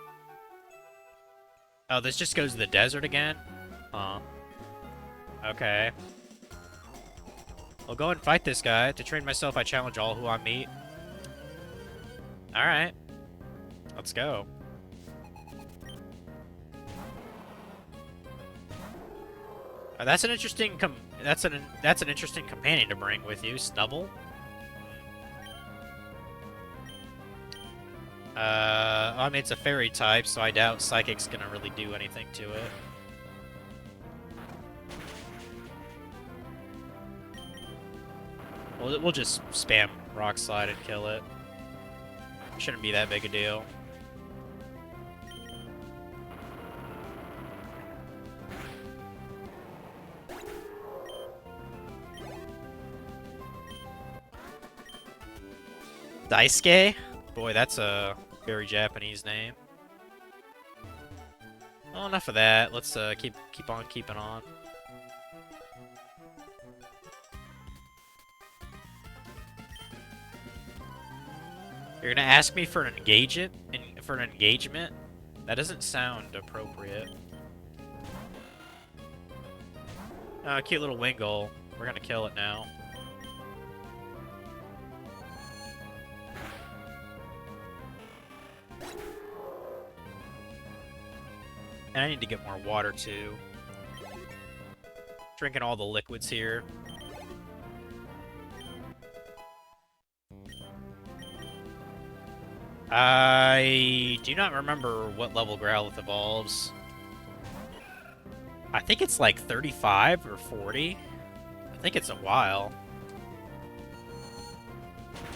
Oh, this just goes to the desert again? Huh. Okay. I'll go and fight this guy. To train myself, I challenge all who I meet. Alright. Let's go. That's an interesting that's an interesting companion to bring with you, Snubble. I mean, it's a fairy type, so I doubt Psychic's gonna really do anything to it. We'll just spam Rock Slide and kill it. Shouldn't be that big a deal. Daisuke? Boy, that's a very Japanese name. Well, enough of that. Let's keep on keeping on. You're gonna ask me for an engagement? That doesn't sound appropriate. Cute little Wingull. We're gonna kill it now. And I need to get more water, too. Drinking all the liquids here. I do not remember what level Growlithe evolves. I think it's like 35 or 40. I think it's a while.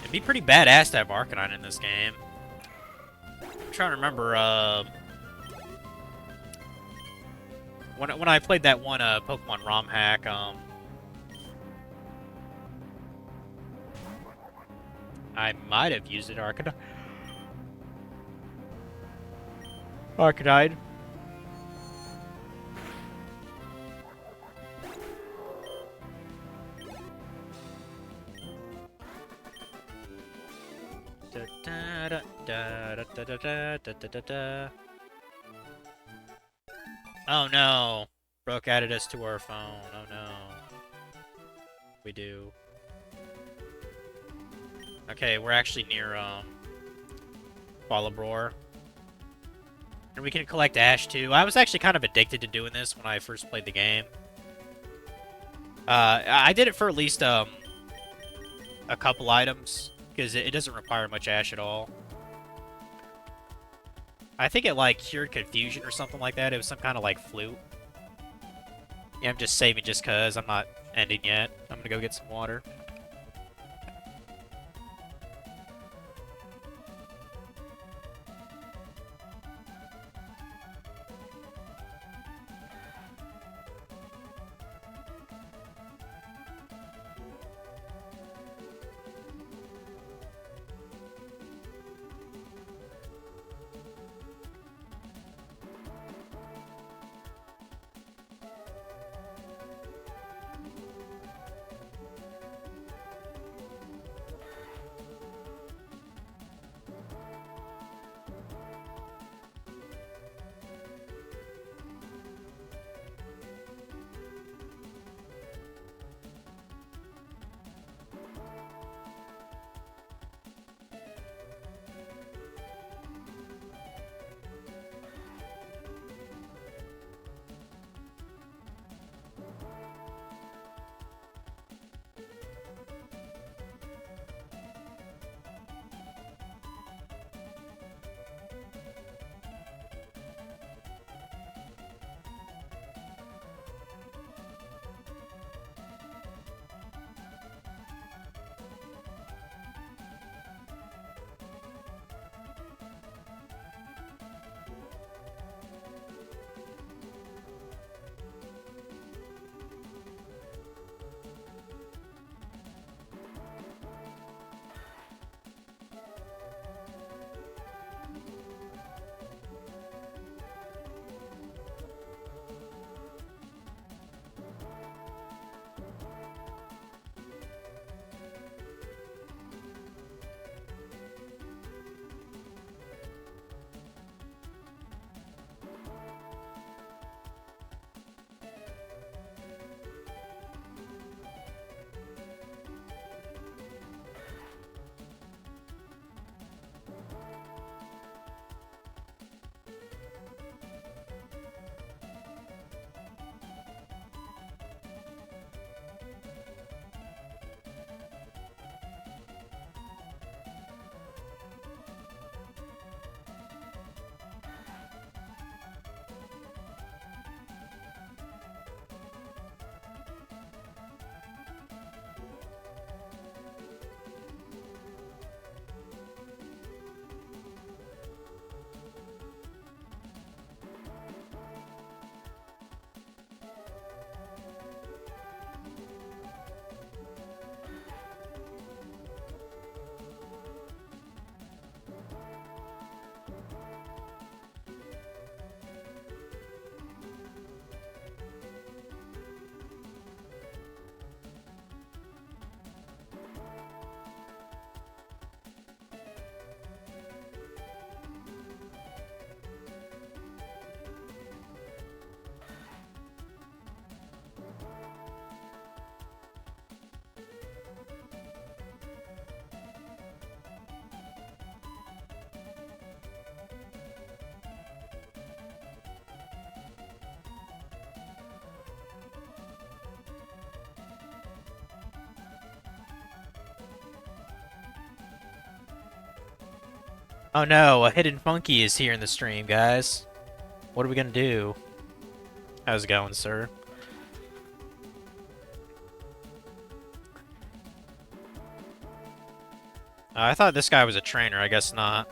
It'd be pretty badass to have Arcanine in this game. I'm trying to remember, when I played that one Pokemon ROM hack, I might have used it Arcanine. Arcanine. Oh no! Brooke added us to our phone. Oh no. We do. Okay, we're actually near Bolibror. And we can collect Ash too. I was actually kind of addicted to doing this when I first played the game. I did it for at least a couple items, because it doesn't require much Ash at all. I think it, like, cured confusion or something like that. It was some kind of, like, flute. Yeah, I'm just saving just because. I'm not ending yet. I'm gonna go get some water. Oh no, a hidden funky is here in the stream, guys. What are we gonna do? How's it going, sir? I thought this guy was a trainer, I guess not.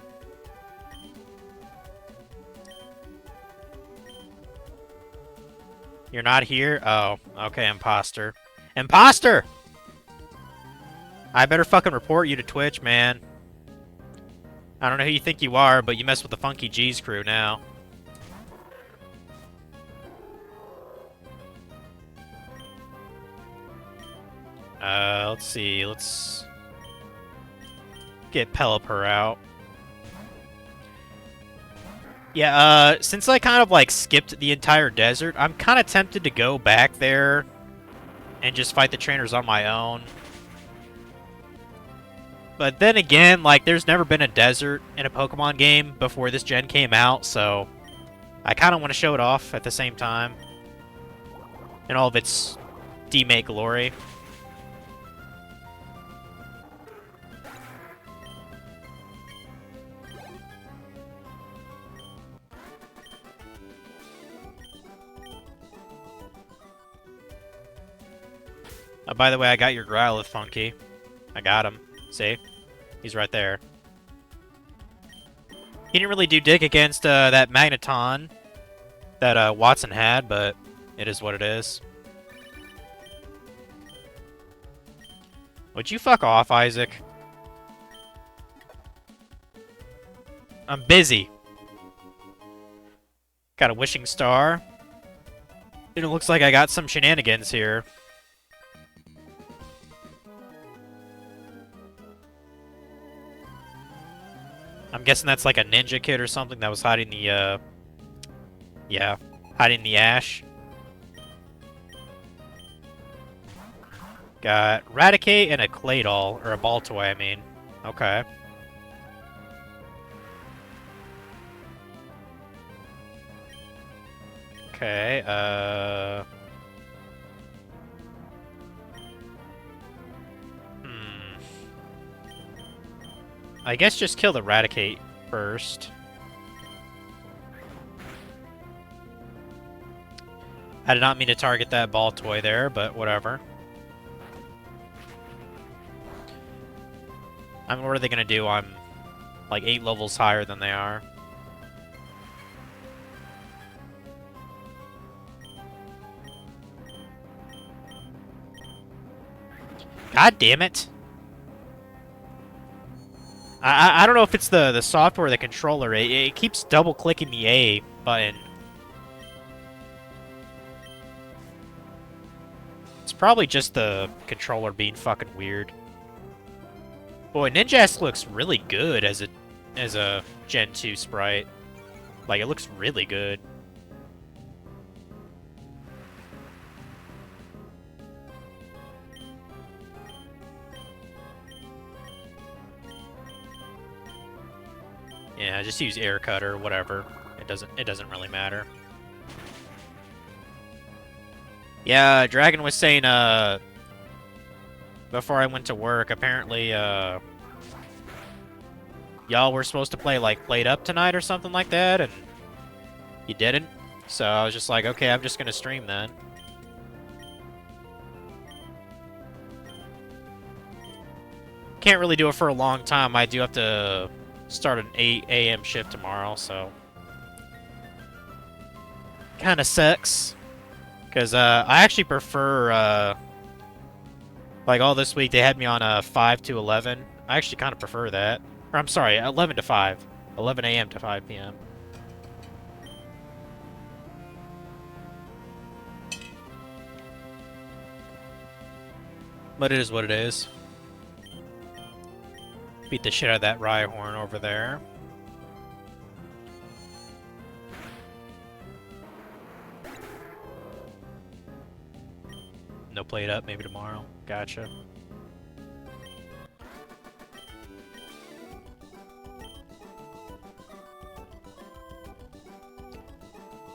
You're not here? Oh, okay, imposter. Imposter! I better fucking report you to Twitch, man. I don't know who you think you are, but you mess with the Funky G's crew now. Let's see, let's get Pelipper out. Yeah, since I kind of, like, skipped the entire desert, I'm kind of tempted to go back there and just fight the trainers on my own. But then again, like, there's never been a desert in a Pokemon game before this gen came out, so I kind of want to show it off at the same time. In all of its demate glory. By the way, I got your Growlithe, Funky. I got him. See? He's right there. He didn't really do dick against that Magneton that Watson had, but it is what it is. Would you fuck off, Isaac? I'm busy. Got a wishing star. And it looks like I got some shenanigans here. I'm guessing that's like a ninja kid or something that was hiding the, yeah, hiding the ash. Got Raticate and a Claydol, or a Baltoy, I mean. Okay. Okay, I guess just kill the Raticate first. I did not mean to target that Baltoy there, but whatever. I mean, what are they gonna do? I'm like 8 levels higher than they are. God damn it! I don't know if it's the software or the controller. It keeps double clicking the A button. It's probably just the controller being fucking weird. Boy, Ninjask looks really good as a Gen 2 sprite. Like, it looks really good. Yeah, just use air cutter, whatever. It doesn't really matter. Yeah, Dragon was saying before I went to work, apparently y'all were supposed to play like Played Up tonight or something like that, and you didn't. So I was just like, okay, I'm just gonna stream then. Can't really do it for a long time. I do have to start an 8 a.m. shift tomorrow, so kind of sucks. Because I actually prefer, like all this week they had me on 5 to 11. I actually kind of prefer that. Or I'm sorry, 11 to 5. 11 a.m. to 5 p.m. But it is what it is. Beat the shit out of that Rhyhorn over there. No Played Up, maybe tomorrow. Gotcha.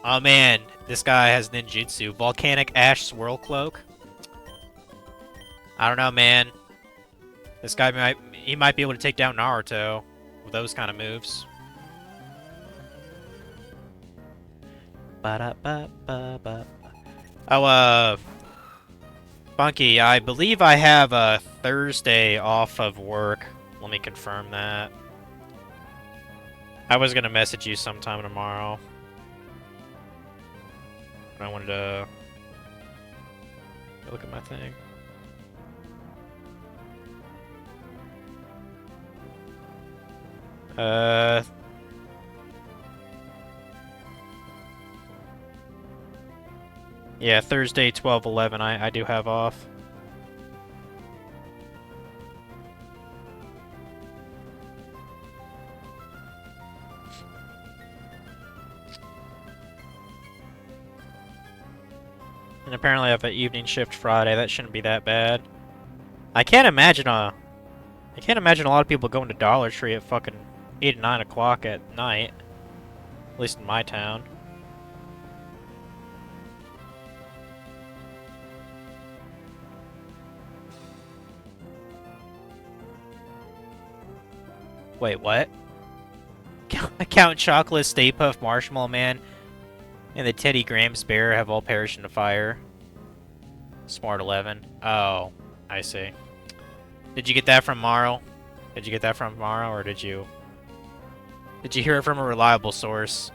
Oh man, this guy has ninjutsu. Volcanic Ash Swirl Cloak. I don't know, man. This guy might be able to take down Naruto. with those kind of moves. Oh, Funky, I believe I have a Thursday off of work. Let me confirm that. I was gonna message you sometime tomorrow. I wanted to look at my thing. Yeah, Thursday, 12/11, I do have off. And apparently I have an evening shift Friday. That shouldn't be that bad. I can't imagine a lot of people going to Dollar Tree at fucking 8 and 9 o'clock at night. At least in my town. Wait, what? Count Chocolate, Stay Puft, Marshmallow Man, and the Teddy Grahams Bear have all perished in a fire. Smart 11. Oh, I see. Did you get that from Morrow? Did you get that from Morrow, or did you hear it from a reliable source?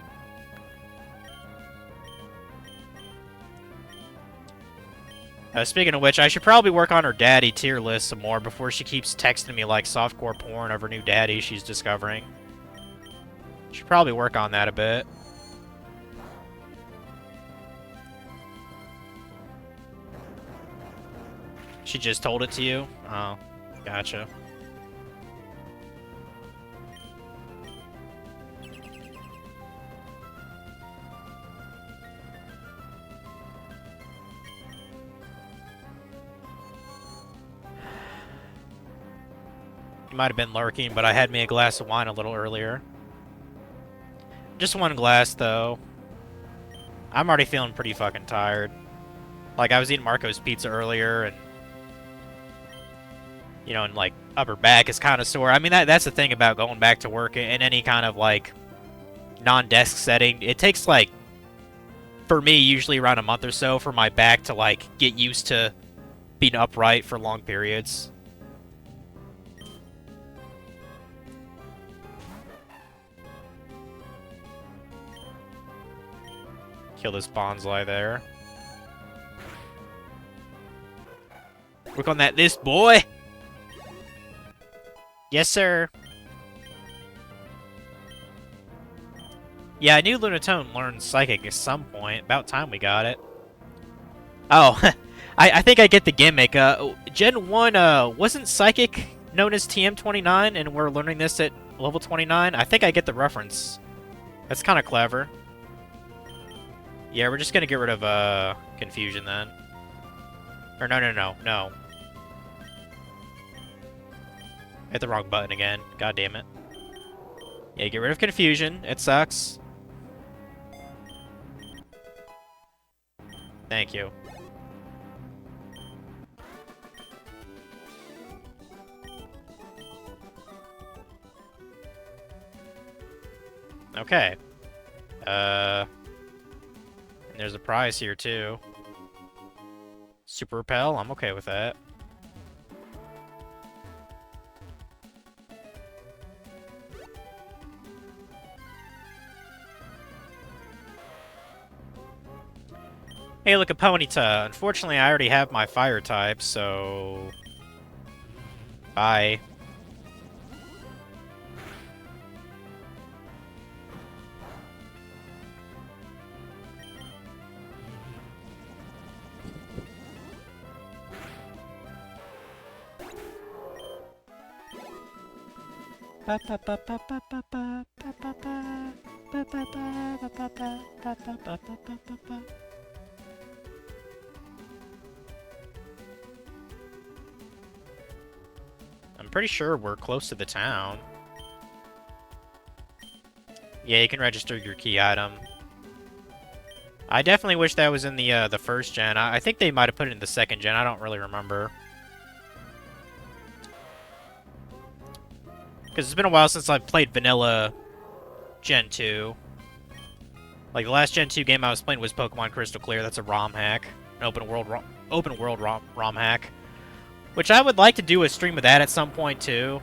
Speaking of which, I should probably work on her daddy tier list some more before she keeps texting me like softcore porn of her new daddy she's discovering. Should probably work on that a bit. She just told it to you? Oh, gotcha. You might have been lurking, but I had me a glass of wine a little earlier. Just one glass, though. I'm already feeling pretty fucking tired. Like, I was eating Marco's pizza earlier, and... You know, and, like, upper back is kind of sore. I mean, that's the thing about going back to work in any kind of, like, non-desk setting. It takes, like, for me, usually around a month or so for my back to, like, get used to being upright for long periods. Kill this bonsai there. Work on that list, boy! Yes, sir. Yeah, I knew Lunatone learned Psychic at some point. About time we got it. Oh, I think I get the gimmick. Gen 1 wasn't Psychic known as TM29, and we're learning this at level 29? I think I get the reference. That's kind of clever. Yeah, we're just gonna get rid of Confusion then. Or no. Hit the wrong button again. God damn it. Yeah, get rid of Confusion. It sucks. Thank you. Okay. And there's a prize here, too. Super Repel? I'm okay with that. Hey, look, a Ponyta. Unfortunately, I already have my fire type, so... Bye. I'm pretty sure we're close to the town. Yeah, you can register your key item. I definitely wish that was in the first gen. I think they might have put it in the second gen. I don't really remember. Because it's been a while since I've played vanilla Gen 2. Like, the last Gen 2 game I was playing was Pokemon Crystal Clear. That's a ROM hack. An open world ROM hack. Which I would like to do a stream of that at some point, too.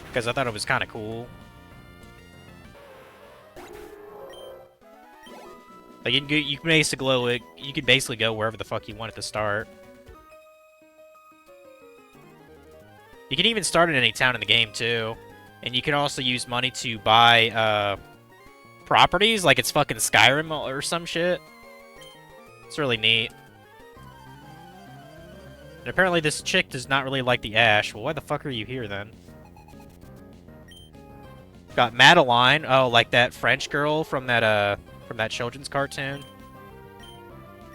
Because I thought it was kind of cool. Like, you can basically go wherever the fuck you want at the start. You can even start in any town in the game, too. And you can also use money to buy, properties, like it's fucking Skyrim or some shit. It's really neat. And apparently this chick does not really like the Ash. Well, why the fuck are you here, then? Got Madeline. Oh, like that French girl from that children's cartoon.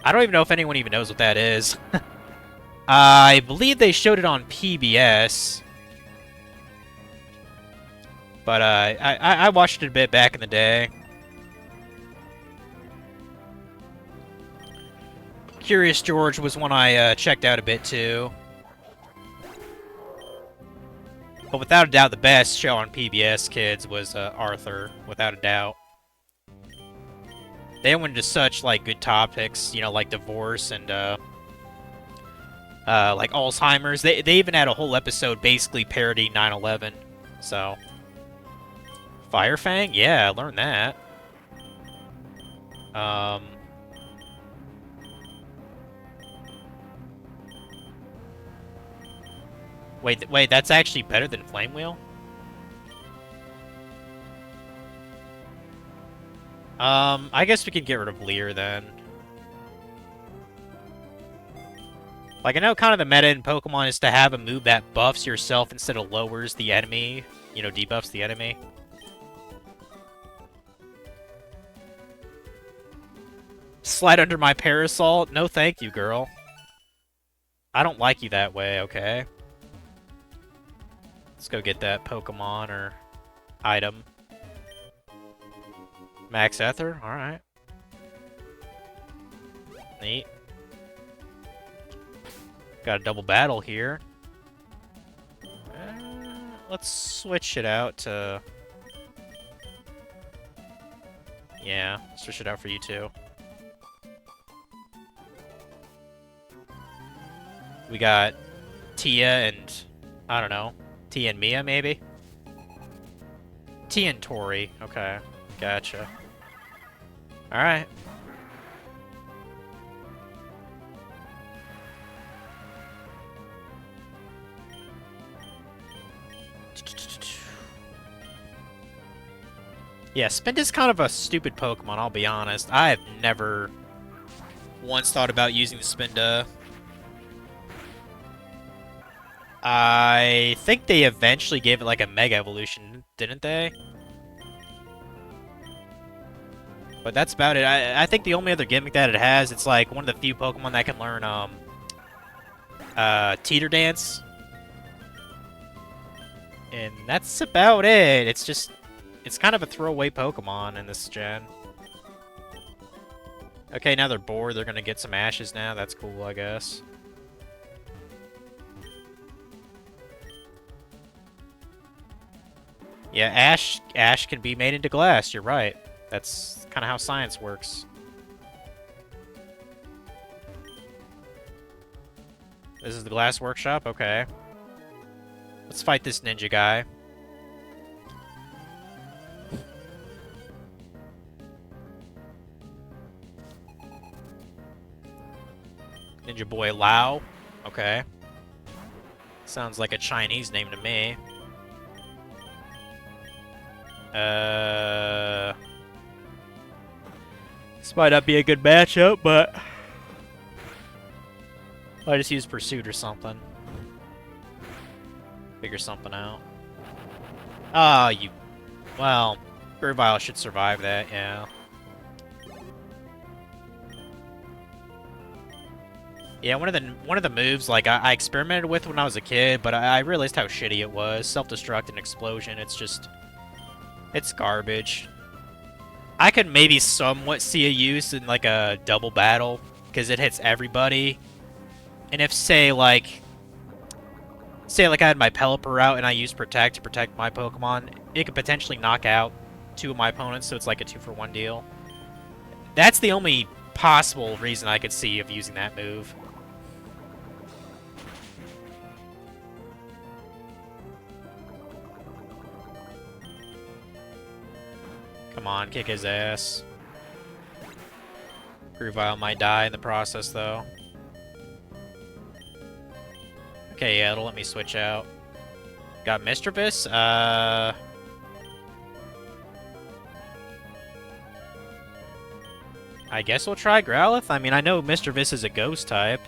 I don't even know if anyone even knows what that is. I believe they showed it on PBS. But, I watched it a bit back in the day. Curious George was one I checked out a bit, too. But without a doubt, the best show on PBS Kids was Arthur, without a doubt. They went into such, like, good topics, you know, like divorce and, like Alzheimer's. They even had a whole episode basically parodying 9/11, so... Firefang? Yeah, I learned that. Wait, that's actually better than Flame Wheel? I guess we can get rid of Leer, then. Like, I know kind of the meta in Pokemon is to have a move that buffs yourself instead of lowers the enemy. You know, debuffs the enemy. Slide under my parasol? No thank you, girl. I don't like you that way, okay? Let's go get that Pokemon or item. Max Ether? Alright. Neat. Got a double battle here. Let's switch it out to... Yeah, switch it out for you too. We got Tia and... I don't know. Tia and Mia, maybe? Tia and Tori. Okay. Gotcha. Alright. Yeah, Spinda's kind of a stupid Pokemon, I'll be honest. I have never once thought about using the Spinda. I think they eventually gave it like a Mega Evolution, didn't they? But that's about it. I think the only other gimmick that it has, it's like one of the few Pokemon that can learn Teeter Dance. And that's about it. It's just, it's kind of a throwaway Pokemon in this gen. Okay, now they're bored. They're gonna get some ashes now. That's cool, I guess. Yeah, ash can be made into glass. You're right. That's kind of how science works. This is the glass workshop? Okay. Let's fight this ninja guy. Ninja Boy Lao. Okay. Sounds like a Chinese name to me. This might not be a good matchup, but I just use Pursuit or something. Figure something out. Ah, you... Well, Gurvile should survive that, yeah. Yeah, one of the moves, like, I experimented with when I was a kid, but I realized how shitty it was. Self-destruct and explosion, it's just... It's garbage. I could maybe somewhat see a use in, like, a double battle, because it hits everybody. And if, say, like... say like I had my Pelipper out and I used Protect to protect my Pokemon, it could potentially knock out 2 of my opponents, so it's like a 2-for-1 deal. That's the only possible reason I could see of using that move. Come on, kick his ass. Grovyle might die in the process, though. Okay, yeah, it'll let me switch out. Got Mischievous? I guess we'll try Growlithe? I mean, I know Mischievous is a ghost type.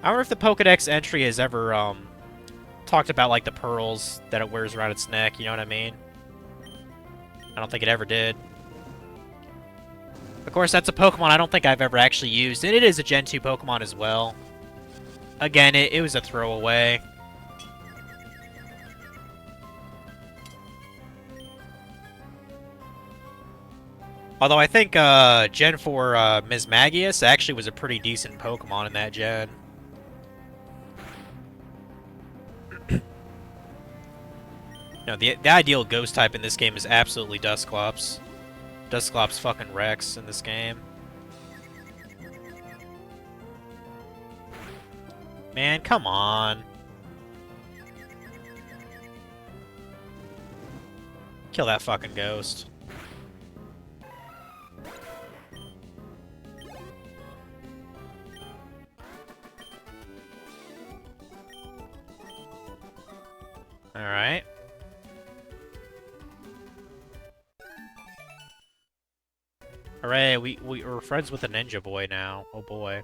I wonder if the Pokedex entry has ever, talked about, like, the pearls that it wears around its neck, you know what I mean? I don't think it ever did. Of course, that's a Pokemon I don't think I've ever actually used, and it is a Gen 2 Pokemon as well. Again, it was a throwaway. Although I think Gen 4 Mismagius actually was a pretty decent Pokemon in that gen. No, the ideal ghost type in this game is absolutely Dusclops. Dusclops fucking wrecks in this game. Man, come on. Kill that fucking ghost. Alright. Hooray, we're friends with a ninja boy now. Oh boy.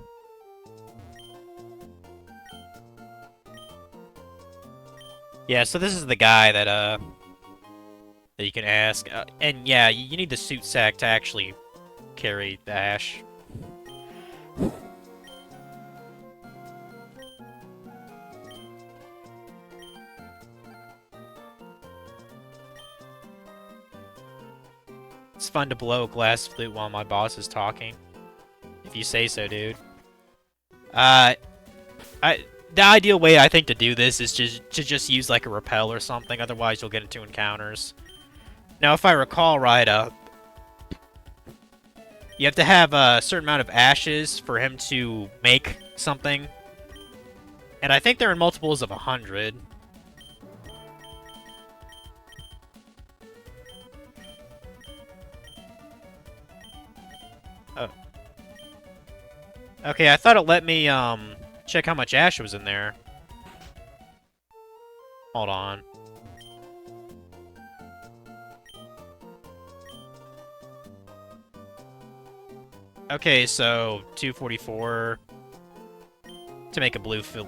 Yeah, so this is the guy that you can ask. And yeah, you need the suit sack to actually carry the Ash. It's fun to blow a glass flute while my boss is talking. If you say so, dude. The ideal way, I think, to do this is to just use, like, a repel or something. Otherwise, you'll get into encounters. Now, if I recall right, you have to have a certain amount of ashes for him to make something. And I think they're in multiples of 100. Oh. Okay, I thought it let me, check how much ash was in there. Hold on. Okay, so 244 to make a blue flute.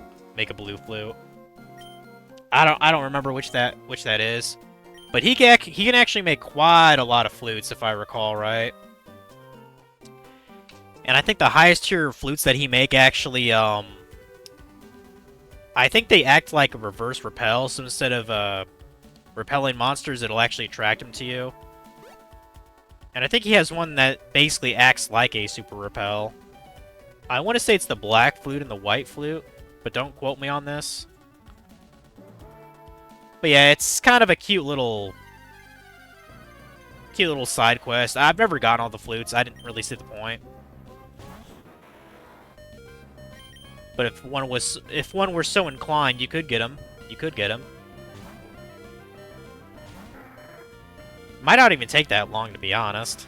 I don't remember which that is, but he can actually make quite a lot of flutes if I recall right. And I think the highest tier of flutes that he make actually I think they act like a reverse repel, so instead of repelling monsters, it'll actually attract them to you. And I think he has one that basically acts like a super repel. I want to say it's the black flute and the white flute, but don't quote me on this. But yeah, it's kind of a cute little side quest. I've never gotten all the flutes. I didn't really see the point. But if one were so inclined, you could get them. You could get them. Might not even take that long, to be honest.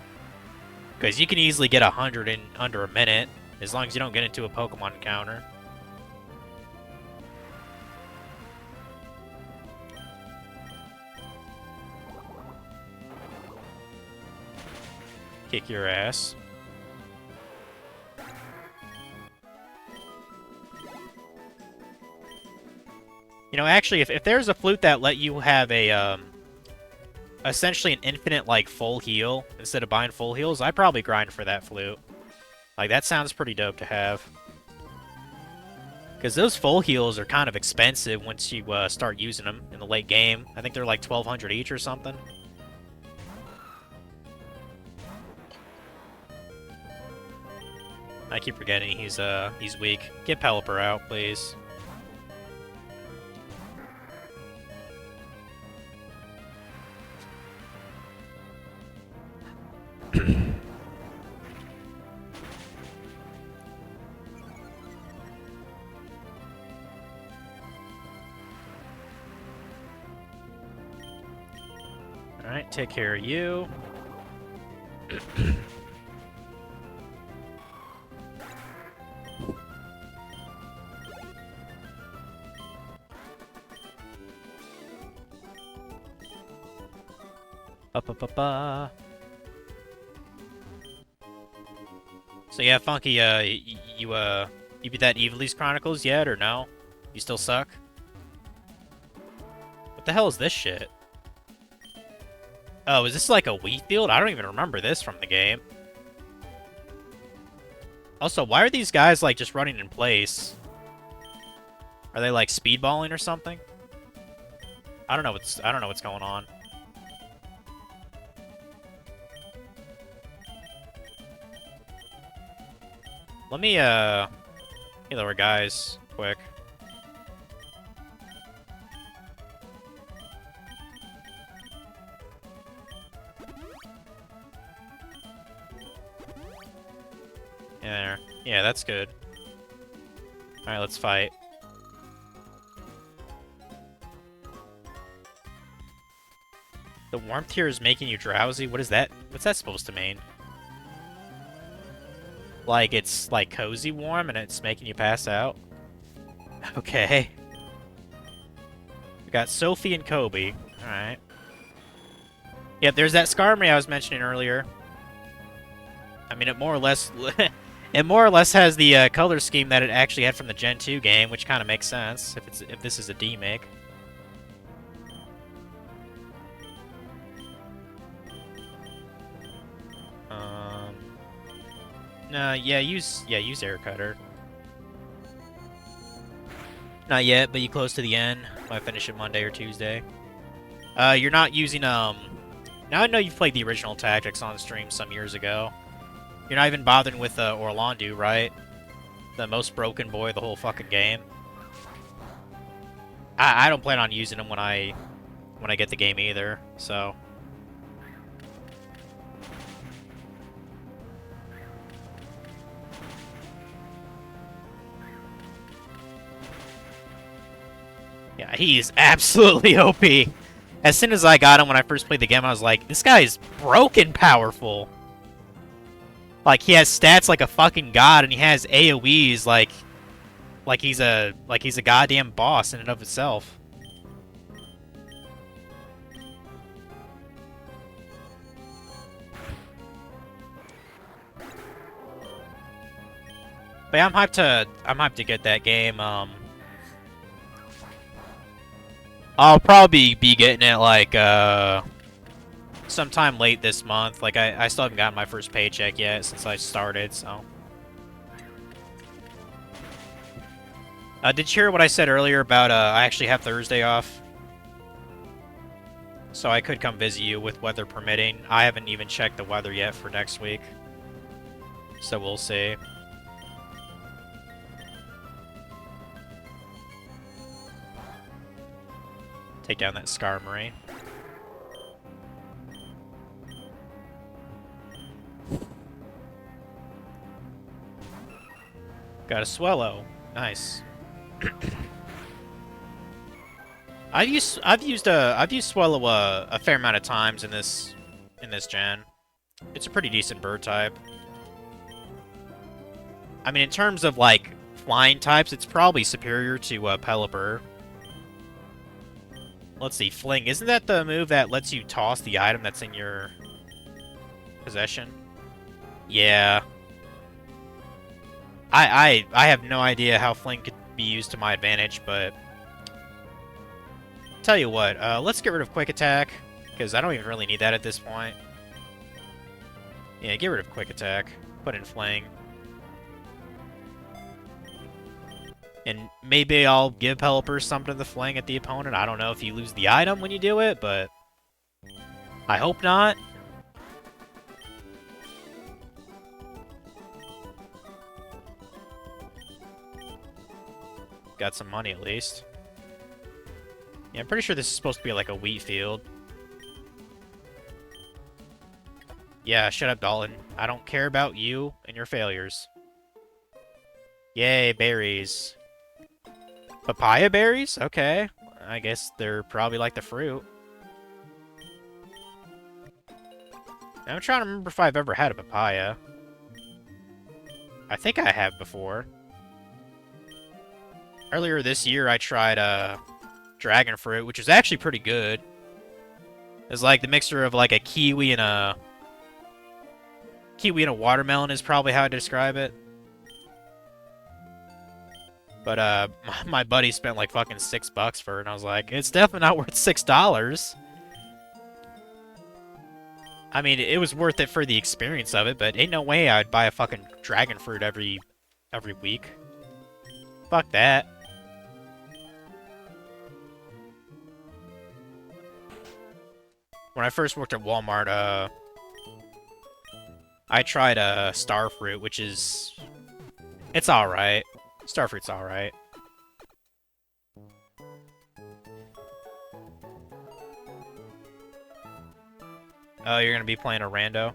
Because you can easily get 100 in under a minute, as long as you don't get into a Pokemon encounter. Kick your ass. You know, actually, if there's a flute that let you have a, essentially an infinite, like, full heal, instead of buying full heals, I'd probably grind for that flute. Like, that sounds pretty dope to have. Because those full heals are kind of expensive once you start using them in the late game. I think they're like 1,200 each or something. I keep forgetting he's weak. Get Pelipper out, please. Alright, take care of you. Ba-ba-ba-ba. So yeah, Funky, you beat that Evilise Chronicles yet, or no? You still suck? What the hell is this shit? Oh, is this like a wheat field? I don't even remember this from the game. Also, why are these guys like just running in place? Are they like speedballing or something? I don't know what's going on. Let me heal our guys quick. Yeah, that's good. Alright, let's fight. The warmth here is making you drowsy? What is that? What's that supposed to mean? Like, it's, like, cozy warm and it's making you pass out? Okay. We got Sophie and Kobe. Alright. Yep, there's that Skarmory I was mentioning earlier. I mean, it more or less... it more or less has the color scheme that it actually had from the Gen 2 game, which kind of makes sense if this is a demake. No, yeah, use Air Cutter. Not yet, but you close to the end. Might finish it Monday or Tuesday. You're not using Now I know you've played the original tactics on stream some years ago. You're not even bothering with Orlandu, right? The most broken boy of the whole fucking game. I don't plan on using him when I get the game either, so. Yeah, he's absolutely OP. As soon as I got him when I first played the game, I was like, this guy's broken powerful. Like, he has stats like a fucking god, and he has AoEs like he's a goddamn boss in and of itself. But yeah, I'm hyped to get that game. I'll probably be getting it like sometime late this month. Like I still haven't gotten my first paycheck yet since I started, so. Did you hear what I said earlier about I actually have Thursday off? So I could come visit you with weather permitting. I haven't even checked the weather yet for next week. So we'll see. Take down that Skarmory. Got a Swellow. Nice. I've used Swellow a fair amount of times in this gen. It's a pretty decent bird type. I mean, in terms of like flying types, it's probably superior to Pelipper. Let's see, Fling. Isn't that the move that lets you toss the item that's in your possession? Yeah. I have no idea how Fling could be used to my advantage, but tell you what, let's get rid of Quick Attack, because I don't even really need that at this point. Yeah, get rid of Quick Attack. Put in Fling. And maybe I'll give Pelipper something to the Fling at the opponent. I don't know if you lose the item when you do it, but I hope not. got some money at least. Yeah, I'm pretty sure this is supposed to be like a wheat field. Yeah, shut up, Dalton. I don't care about you and your failures. Yay, berries. Papaya berries? Okay. I guess they're probably like the fruit. I'm trying to remember if I've ever had a papaya. I think I have before. Earlier this year, I tried dragon fruit, which is actually pretty good. It's like the mixture of like a kiwi and a watermelon is probably how I describe it. But my buddy spent like fucking $6 for it, and I was like, it's definitely not worth $6. I mean, it was worth it for the experience of it, but ain't no way I'd buy a fucking dragon fruit every week. Fuck that. When I first worked at Walmart, I tried a starfruit, which is... It's alright. Starfruit's alright. Oh, you're gonna be playing a rando?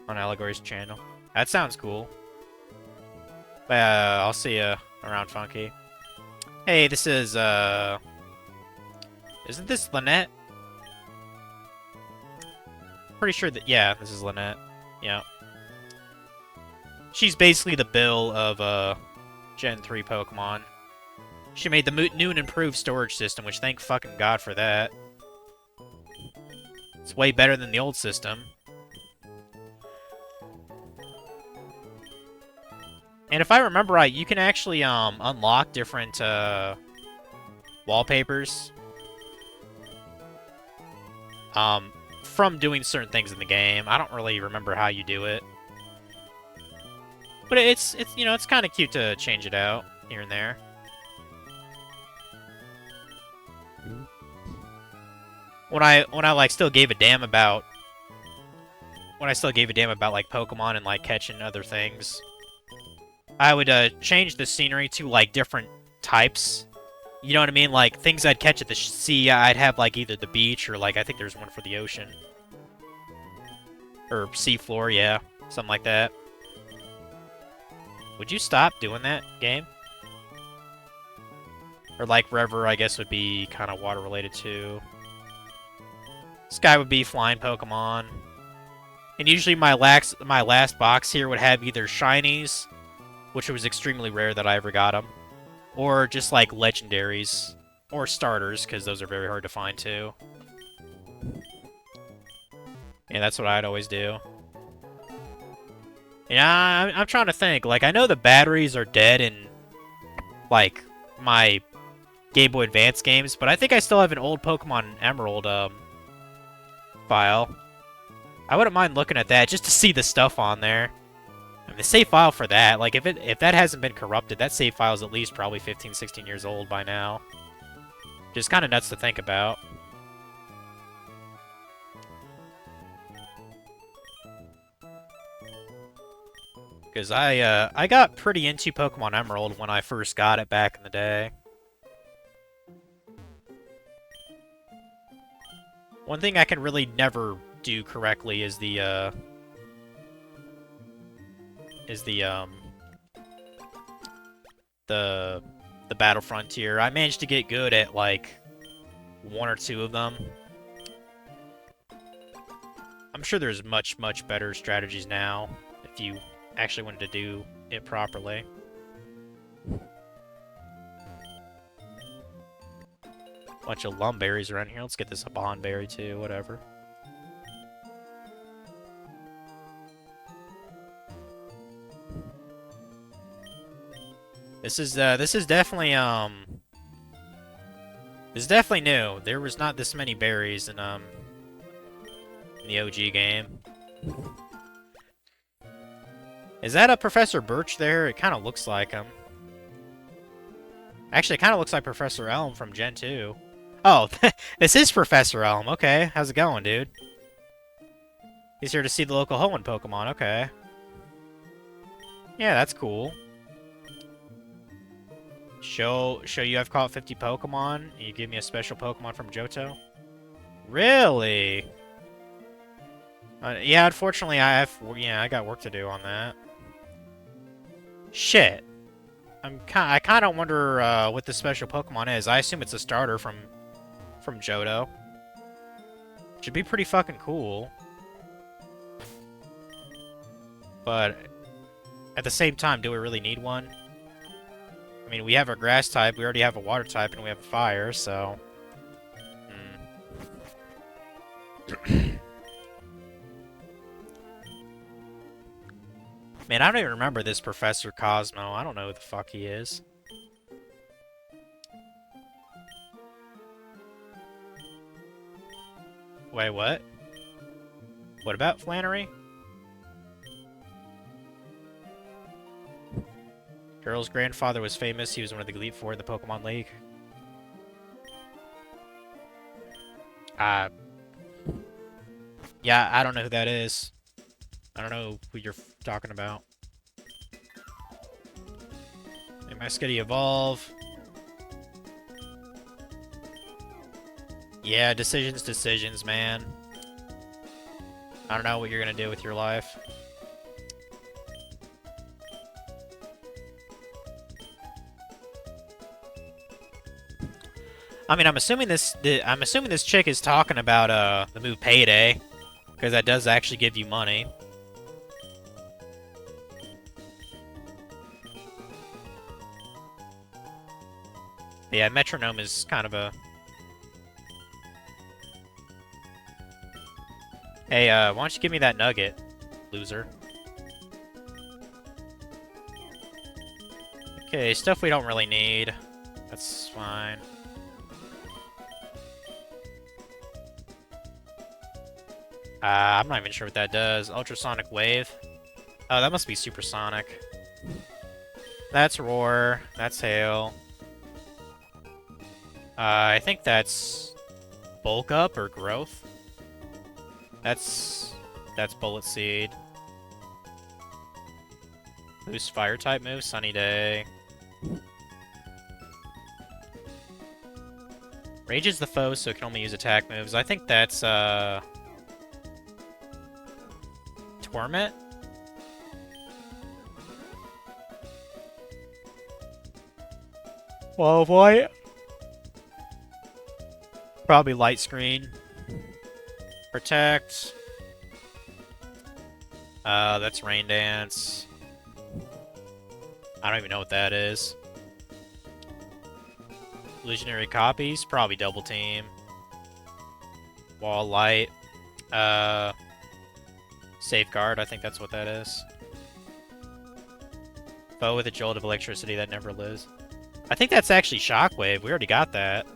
On Allegory's channel. That sounds cool. I'll see you around, Funky. Hey, this is, Isn't this Lynette? Pretty sure that... Yeah, this is Lynette. Yeah. She's basically the Bill of, Gen 3 Pokemon. She made the new and improved storage system, which thank fucking God for that. It's way better than the old system. And if I remember right, you can actually, unlock different, wallpapers. From doing certain things in the game. I don't really remember how you do it. But it's you know, it's kind of cute to change it out here and there. When I like still gave a damn about like Pokemon and like catching other things, I would change the scenery to like different types. You know what I mean? Like things I'd catch at the sea, I'd have like either the beach or like I think there's one for the ocean. Or seafloor, yeah. Something like that. Would you stop doing that, game? Or like river, I guess, would be kind of water related too. Sky would be flying Pokemon. And usually my last box here would have either shinies, which was extremely rare that I ever got them, or just like legendaries, or starters, because those are very hard to find too. Yeah, that's what I'd always do. Yeah, I'm trying to think. Like, I know the batteries are dead in, like, my Game Boy Advance games, but I think I still have an old Pokemon Emerald, file. I wouldn't mind looking at that just to see the stuff on there. I mean, the save file for that, like, if that hasn't been corrupted, that save file is at least probably 15, 16 years old by now. Just kind of nuts to think about. Because I got pretty into Pokemon Emerald when I first got it back in the day. One thing I can really never do correctly is the Battle Frontier. I managed to get good at, like, 1 or 2 of them. I'm sure there's much, much better strategies now, if you actually wanted to do it properly. Bunch of Lumberries around here. Let's get this a Bondberry too, whatever. This is definitely this is definitely new. There was not this many berries in the OG game. Is that a Professor Birch there? It kind of looks like him. Actually, it kind of looks like Professor Elm from Gen 2. Oh, this is Professor Elm. Okay, how's it going, dude? He's here to see the local Hoenn Pokemon. Okay. Yeah, that's cool. Show you I've caught 50 Pokemon, and you give me a special Pokemon from Johto? Really? Yeah, unfortunately, I got work to do on that. Shit. I kind of wonder what the special Pokemon is. I assume it's a starter from Johto. Should be pretty fucking cool. But at the same time, do we really need one? I mean, we have a grass type, we already have a water type, and we have a fire, so... Man, I don't even remember this Professor Cosmo. I don't know who the fuck he is. Wait, what? What about Flannery? Girl's grandfather was famous. He was one of the Elite Four in the Pokemon League. Yeah, I don't know who that is. I don't know who you're talking about. Am I Skitty evolve? Yeah, decisions, man. I don't know what you're gonna do with your life. I mean, I'm assuming this chick is talking about the move Payday, because that does actually give you money. Yeah, Metronome is kind of a... Hey, why don't you give me that nugget, loser? Okay, stuff we don't really need. That's fine. I'm not even sure what that does. Ultrasonic Wave. Oh, that must be Supersonic. That's Roar. That's Hail. I think that's Bulk Up or Growth. That's Bullet Seed. Boost Fire type moves. Sunny Day. Rage is the foe, so it can only use attack moves. I think that's Torment? Well, boy. Probably Light Screen. Protect. That's Rain Dance. I don't even know what that is. Illusionary Copies? Probably Double Team. Wall Light. Safeguard, I think that's what that is. Foe with a jolt of electricity that never lives. I think that's actually Shockwave. We already got that.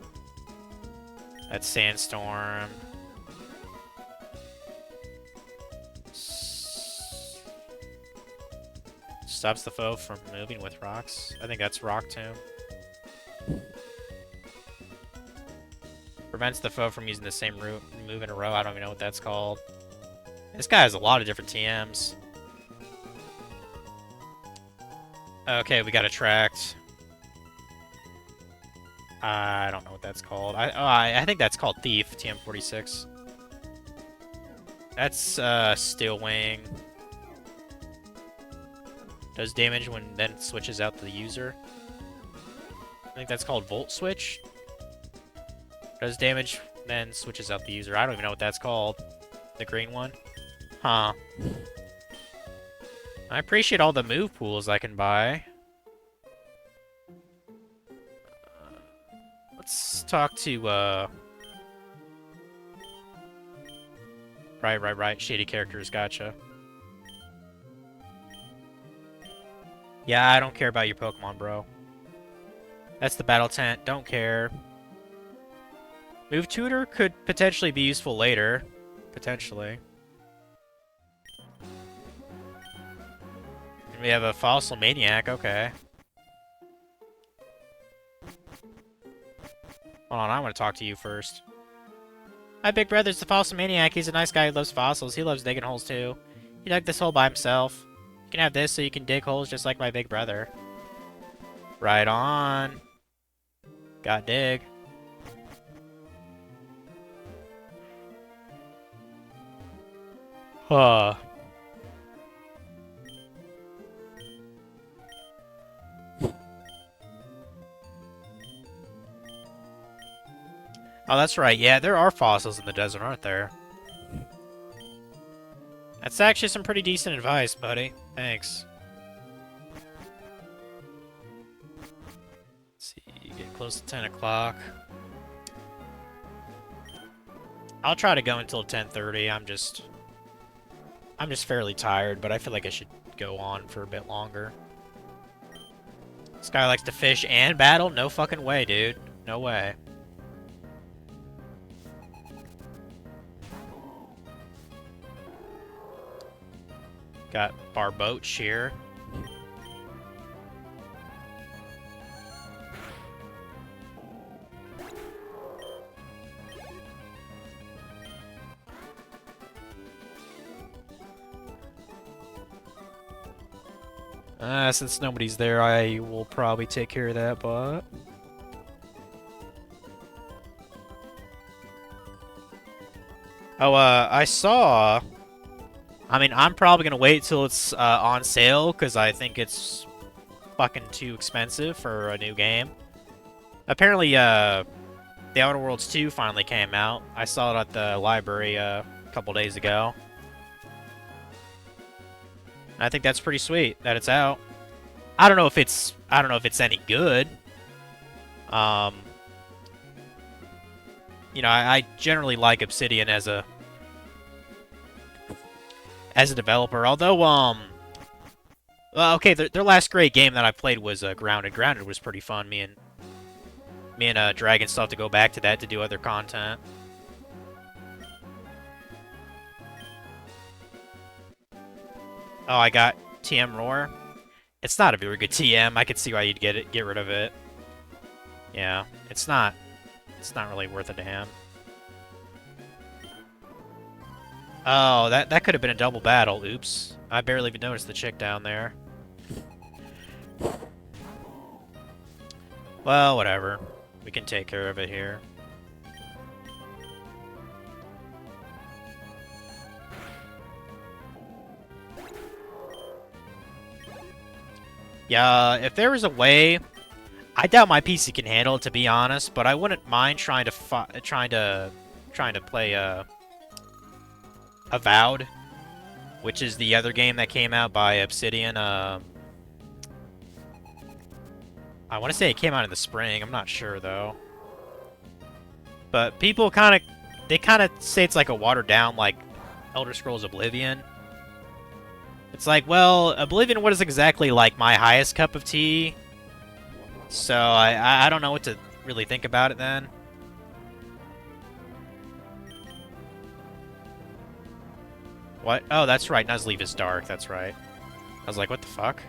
That's Sandstorm. Stops the foe from moving with rocks. I think that's Rock Tomb. Prevents the foe from using the same move in a row. I don't even know what that's called. This guy has a lot of different TMs. Okay, we got Attract. I don't know what that's called. I think that's called Thief, TM46. That's Steel Wing. Does damage when then switches out to the user. I think that's called Volt Switch. Does damage, then switches out the user. I don't even know what that's called. The green one. Huh. I appreciate all the move pools I can buy. Let's talk to, Right. Shady characters, gotcha. Yeah, I don't care about your Pokemon, bro. That's the battle tent. Don't care. Move Tutor could potentially be useful later. Potentially. We have a Fossil Maniac, okay. Hold on, I want to talk to you first. My big brother's the Fossil Maniac. He's a nice guy who loves fossils. He loves digging holes too. He dug this hole by himself. You can have this so you can dig holes just like my big brother. Right on. Got dig. Huh. Oh, that's right. Yeah, there are fossils in the desert, aren't there? That's actually some pretty decent advice, buddy. Thanks. Let's see, get close to 10 o'clock. I'll try to go until 10:30. I'm just fairly tired, but I feel like I should go on for a bit longer. This guy likes to fish and battle? No fucking way, dude. No way. Got Barboach here. Since nobody's there, I will probably take care of that, but... Oh, I saw... I mean, I'm probably gonna wait till it's on sale, because I think it's fucking too expensive for a new game. Apparently, The Outer Worlds 2 finally came out. I saw it at the library a couple days ago. I think that's pretty sweet that it's out. I don't know if it's any good. You know, I generally like Obsidian as a developer. Although okay, their last great game that I played was Grounded. Grounded was pretty fun. Me and Dragon still have to go back to that to do other content. Oh, I got TM Roar. It's not a very good TM. I could see why you'd get rid of it. Yeah, it's not really worth a damn. Oh, that could have been a double battle. Oops. I barely even noticed the chick down there. Well, whatever. We can take care of it here. Yeah, if there was a way, I doubt my PC can handle it, to be honest. But I wouldn't mind trying to play Avowed, which is the other game that came out by Obsidian. I want to say it came out in the spring. I'm not sure though. But people kind of say it's like a watered down like Elder Scrolls Oblivion. It's like, well, Oblivion was exactly like my highest cup of tea. So I don't know what to really think about it then. What? Oh, that's right. Nuzleaf is dark. That's right. I was like, what the fuck?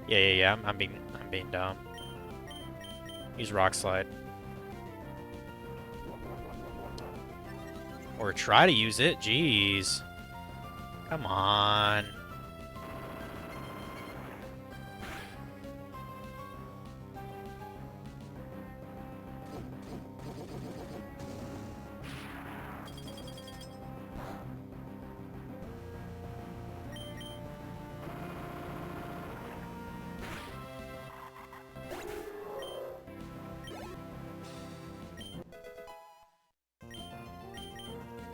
Yeah. I'm being dumb. Use Rock Slide. Or try to use it. Jeez. Come on.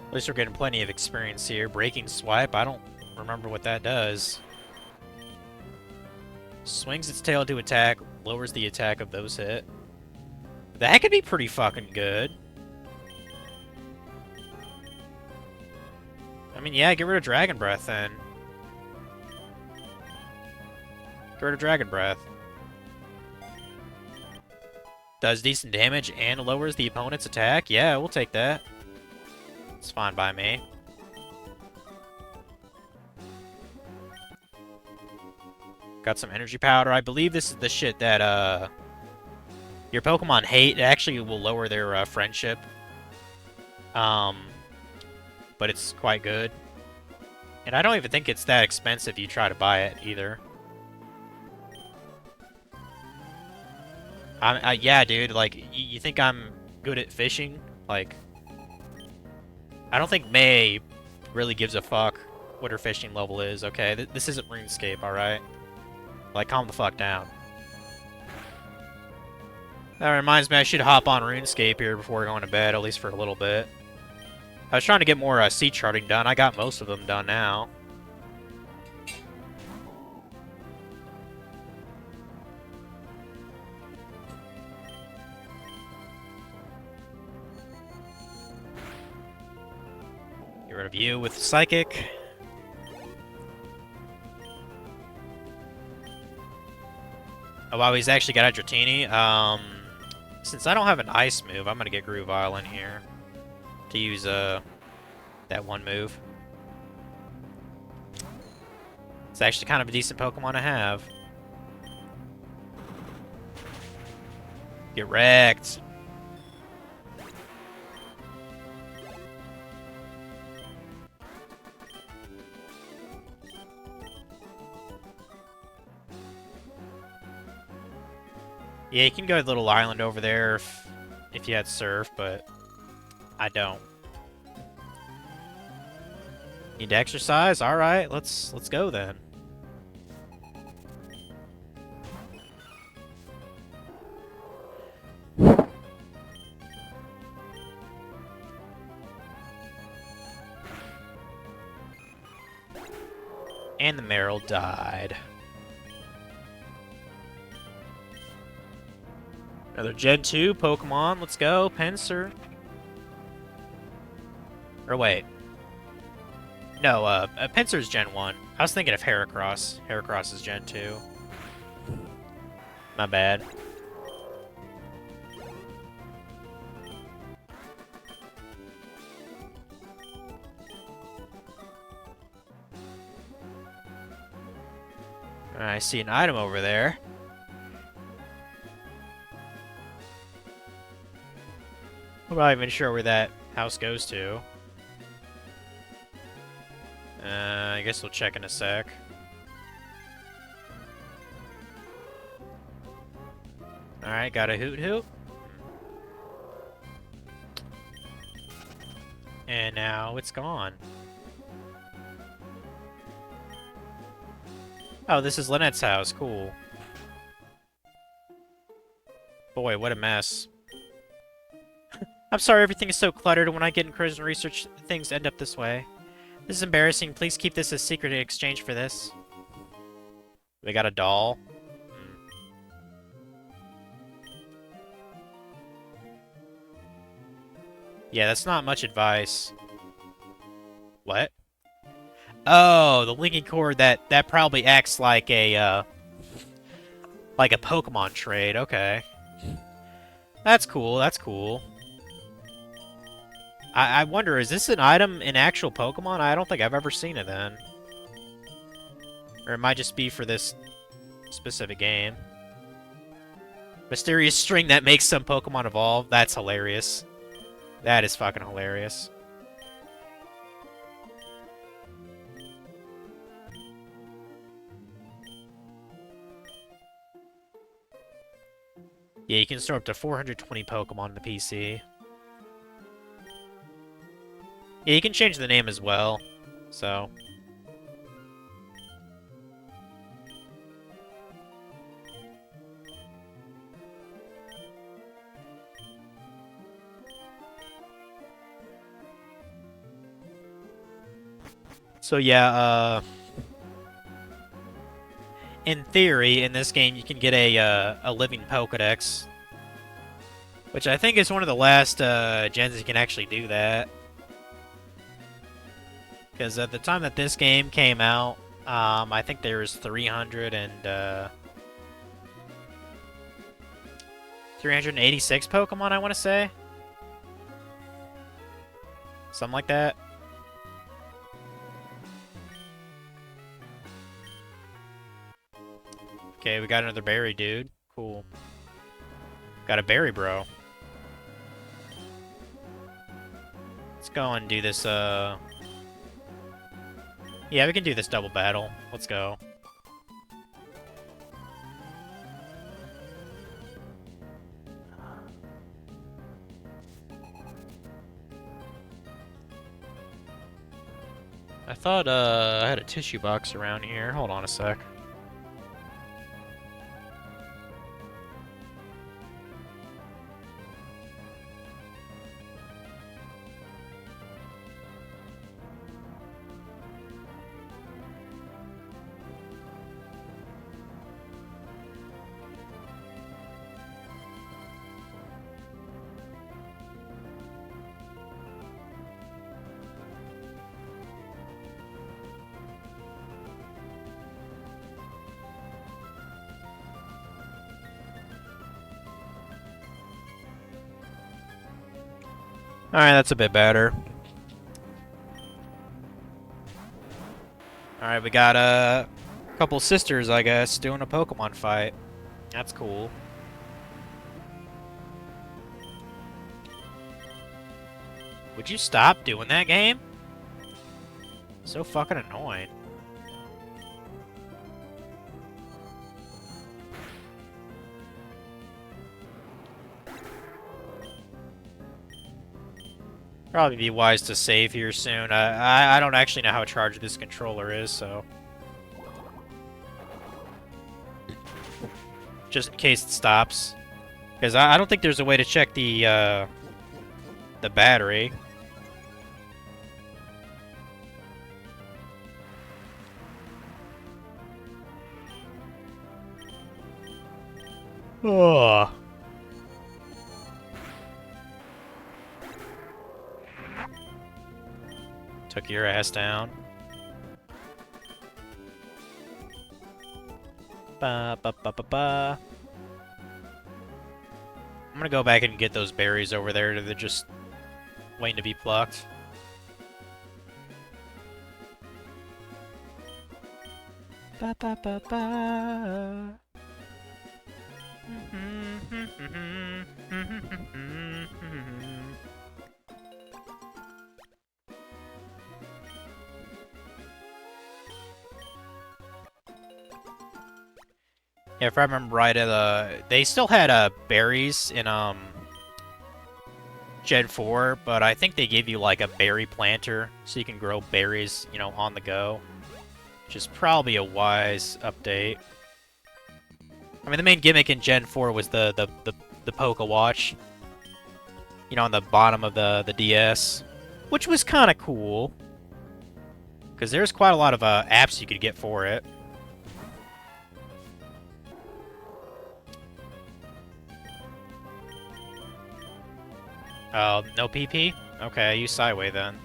At least we're getting plenty of experience here. Breaking Swipe, I don't remember what that does. Swings its tail to attack, lowers the attack of those hit. That could be pretty fucking good. I mean, yeah, get rid of Dragon Breath then. Get rid of Dragon Breath. Does decent damage and lowers the opponent's attack? Yeah, we'll take that. It's fine by me. Got some energy powder. I believe this is the shit that your Pokemon hate. It actually will lower their friendship. But it's quite good. And I don't even think it's that expensive if you try to buy it either. Yeah, dude, like, you think I'm good at fishing? Like, I don't think May really gives a fuck what her fishing level is, okay? This isn't RuneScape, alright? Like, calm the fuck down. That reminds me, I should hop on RuneScape here before going to bed, at least for a little bit. I was trying to get more sea charting done. I got most of them done now. Get rid of you with Psychic. Oh, wow, he's actually got a Dratini. Since I don't have an ice move, I'm gonna get Groove Island here to use that one move. It's actually kind of a decent Pokemon to have. Get wrecked. Yeah, you can go to the little island over there if you had Surf, but I don't. Need to exercise? Alright, let's go then. And the Meryl died. Another Gen 2 Pokemon. Let's go, Pinsir. Or wait. No, Pinsir's Gen 1. I was thinking of Heracross. Heracross is Gen 2. My bad. I see an item over there. I'm not even sure where that house goes to. I guess we'll check in a sec. Alright, got a Hoot Hoot. And now it's gone. Oh, this is Lynette's house. Cool. Boy, what a mess. I'm sorry everything is so cluttered, and when I get in prison research, things end up this way. This is embarrassing. Please keep this a secret in exchange for this. They got a doll. Yeah, that's not much advice. What? Oh, the linking cord that probably acts like a Pokemon trade. Okay. That's cool, that's cool. I wonder, is this an item in actual Pokemon? I don't think I've ever seen it then. Or it might just be for this specific game. Mysterious string that makes some Pokemon evolve. That's hilarious. That is fucking hilarious. Yeah, you can store up to 420 Pokemon on the PC. Yeah, you can change the name as well, so... So yeah, in theory, in this game, you can get a living Pokedex. Which I think is one of the last gens you can actually do that. Because at the time that this game came out, I think there was 386 Pokemon, I want to say. Something like that. Okay, we got another berry, dude. Cool. Got a berry, bro. Let's go and do this, Yeah, we can do this double battle. Let's go. I thought, I had a tissue box around here. Hold on a sec. Alright, that's a bit better. Alright, we got a couple sisters, I guess, doing a Pokemon fight. That's cool. Would you stop doing that, game? So fucking annoying. Probably be wise to save here soon. I don't actually know how charged this controller is, so... Just in case it stops. Because I don't think there's a way to check the battery. Ugh. Took your ass down. Ba ba ba ba ba. I'm gonna go back and get those berries over there. They're just waiting to be plucked. Ba ba ba ba. Yeah, if I remember right, they still had berries in Gen 4, but I think they gave you like a berry planter so you can grow berries, you know, on the go, which is probably a wise update. I mean, the main gimmick in Gen 4 was the Poké Watch, you know, on the bottom of the DS, which was kind of cool because there's quite a lot of apps you could get for it. Oh, no PP? Okay, I use Sideway then.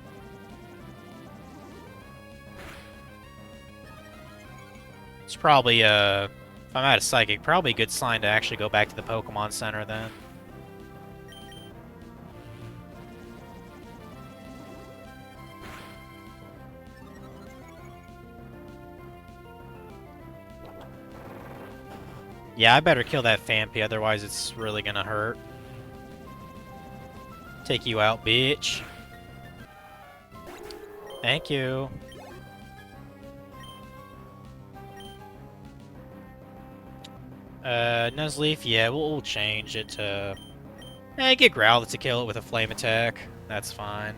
It's probably, if I'm out of Psychic, probably a good sign to actually go back to the Pokemon Center then. Yeah, I better kill that Phanpy, otherwise it's really gonna hurt. Take you out, bitch. Thank you. Nuzleaf, yeah, we'll change it to... get Growlithe to kill it with a Flame Attack. That's fine.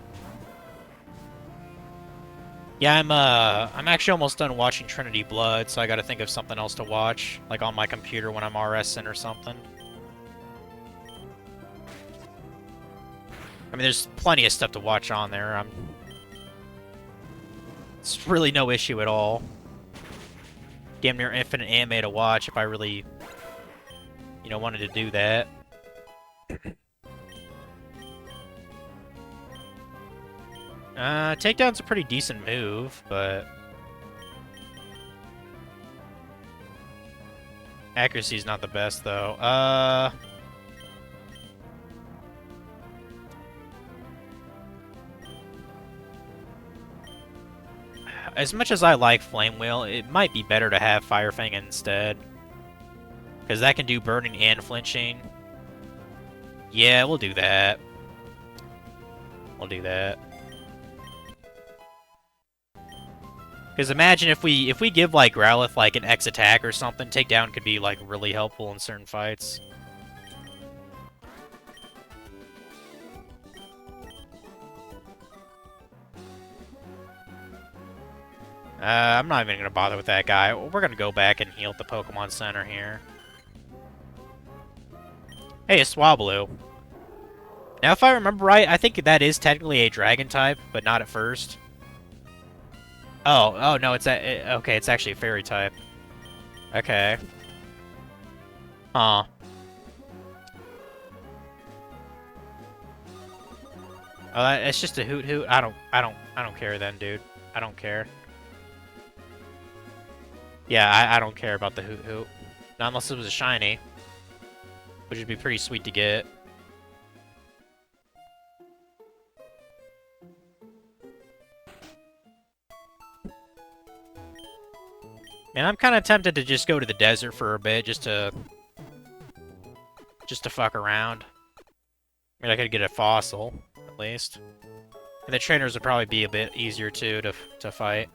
Yeah, I'm actually almost done watching Trinity Blood, so I gotta think of something else to watch, like on my computer when I'm RSing or something. I mean, there's plenty of stuff to watch on there. It's really no issue at all. Damn near infinite anime to watch if I really, you know, wanted to do that. Takedown's a pretty decent move, but... accuracy's not the best, though. As much as I like Flame Wheel, it might be better to have Fire Fang instead. Because that can do burning and flinching. Yeah, we'll do that. We'll do that. Because imagine if we give like Growlithe like an X attack or something, takedown could be like really helpful in certain fights. I'm not even gonna bother with that guy. We're gonna go back and heal at the Pokemon Center here. Hey, a Swablu. Now, if I remember right, I think that is technically a Dragon type, but not at first. Oh, no, okay, it's actually a Fairy type. Okay. Huh. Oh, it's just a Hoot Hoot. I don't care then, dude. I don't care. Yeah, I don't care about the Hoot Hoot. Not unless it was a shiny, which would be pretty sweet to get. Man, I'm kind of tempted to just go to the desert for a bit, just to fuck around. I mean, I could get a fossil, at least. And the trainers would probably be a bit easier, too, to fight.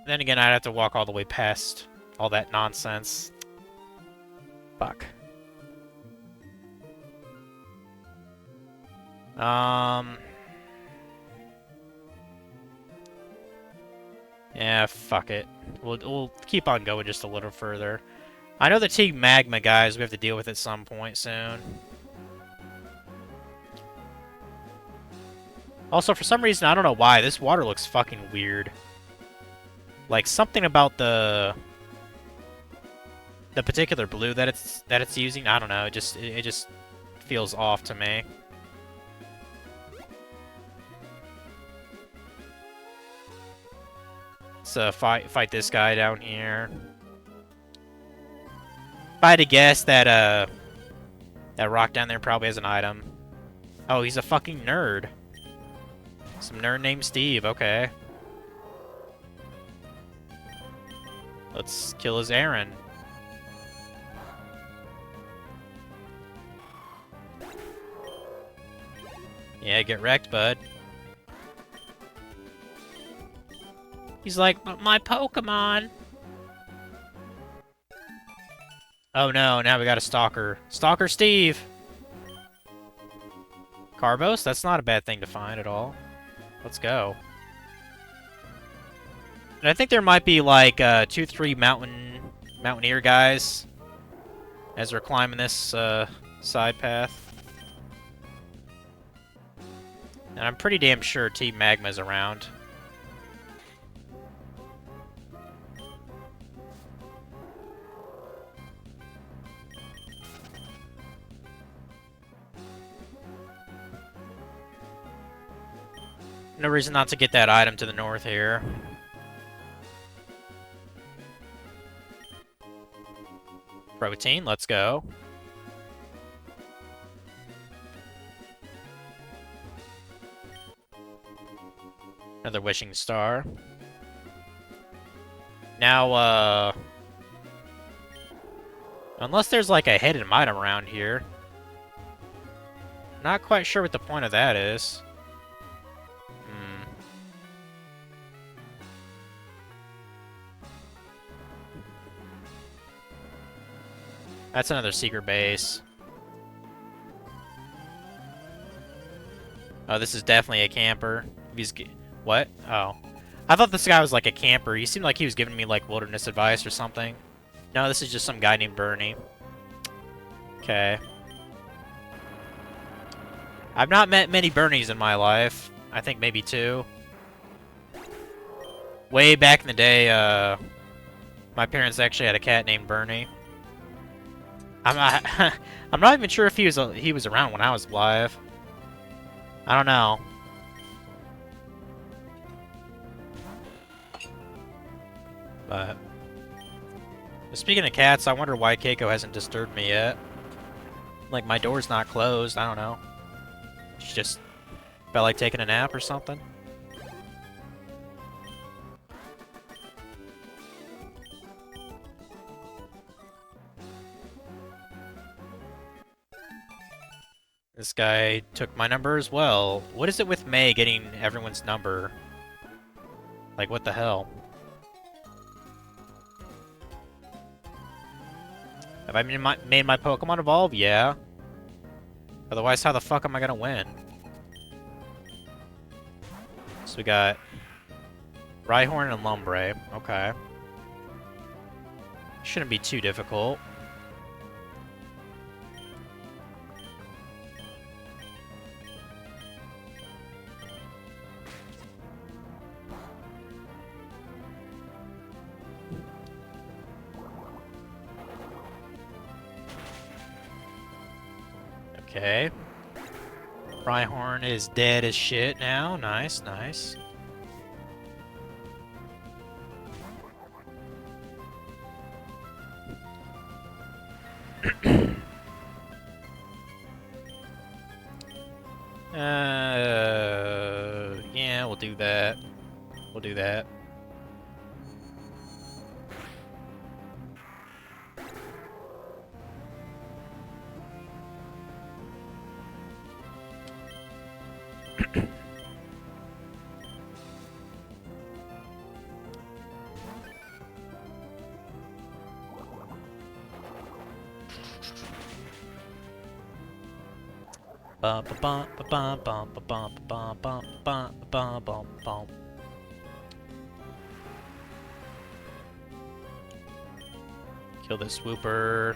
Then again, I'd have to walk all the way past all that nonsense. Fuck. Yeah, fuck it. We'll keep on going just a little further. I know the Team Magma guys we have to deal with at some point soon. Also, for some reason, I don't know why, this water looks fucking weird. Like, something about the particular blue that it's using, I don't know, it just feels off to me. Let's fight this guy down here. If I had to guess that that rock down there probably has an item. Oh, he's a fucking nerd. Some nerd named Steve, okay. Let's kill his Aaron. Yeah, get wrecked, bud. He's like, but my Pokemon. Oh no, now we got a Stalker. Stalker Steve! Carbos? That's not a bad thing to find at all. Let's go. And I think there might be like 2-3 Mountaineer guys as we're climbing this side path. And I'm pretty damn sure Team Magma's around. No reason not to get that item to the north here. Protein, let's go. Another wishing star. Now, unless there's like a hidden item around here. Not quite sure what the point of that is. That's another secret base. Oh, this is definitely a camper. What? Oh. I thought this guy was like a camper. He seemed like he was giving me like wilderness advice or something. No, this is just some guy named Bernie. Okay. I've not met many Bernies in my life. I think maybe 2. Way back in the day, my parents actually had a cat named Bernie. I'm not even sure if he was around when I was alive. I don't know. But speaking of cats, I wonder why Keiko hasn't disturbed me yet. Like my door's not closed. I don't know. She just felt like taking a nap or something. This guy took my number as well. What is it with May getting everyone's number? Like, what the hell? Have I made my Pokemon evolve? Yeah. Otherwise, how the fuck am I gonna win? So we got Rhyhorn and Lumbre. Okay. Shouldn't be too difficult. Okay. Rhyhorn is dead as shit now. Nice, nice. Yeah, we'll do that. We'll do that. Bum bum bum bum bum bum bum bum bum bum bum. Kill this swooper.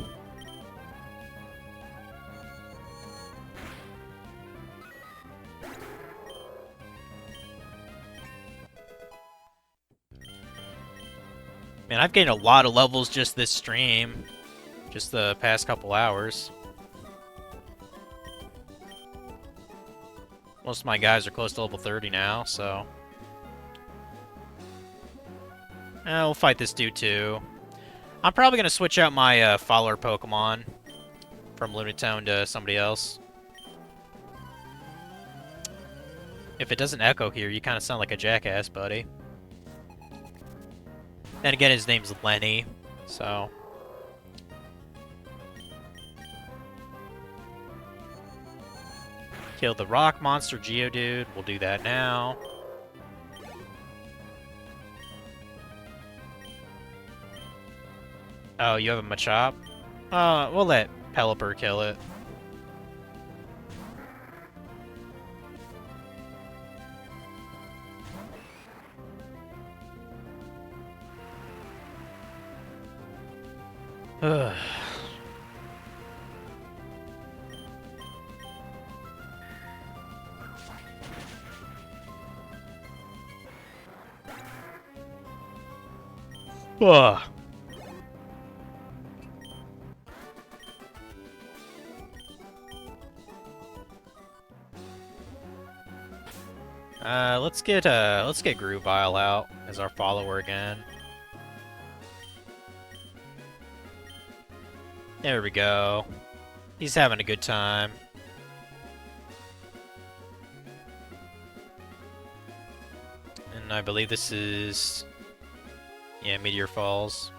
Man, I've gained a lot of levels just this stream. Just the past couple hours. Most of my guys are close to level 30 now, so... we'll fight this dude too. I'm probably going to switch out my follower Pokemon from Lunatone to somebody else. If it doesn't echo here, you kind of sound like a jackass, buddy. And again, his name's Lenny, so... Kill the rock monster Geodude. We'll do that now. Oh, you have a Machop? We'll let Pelipper kill it. Ugh. Ugh. Let's get Groovile out as our follower again. There we go. He's having a good time. And I believe this is... yeah, Meteor Falls.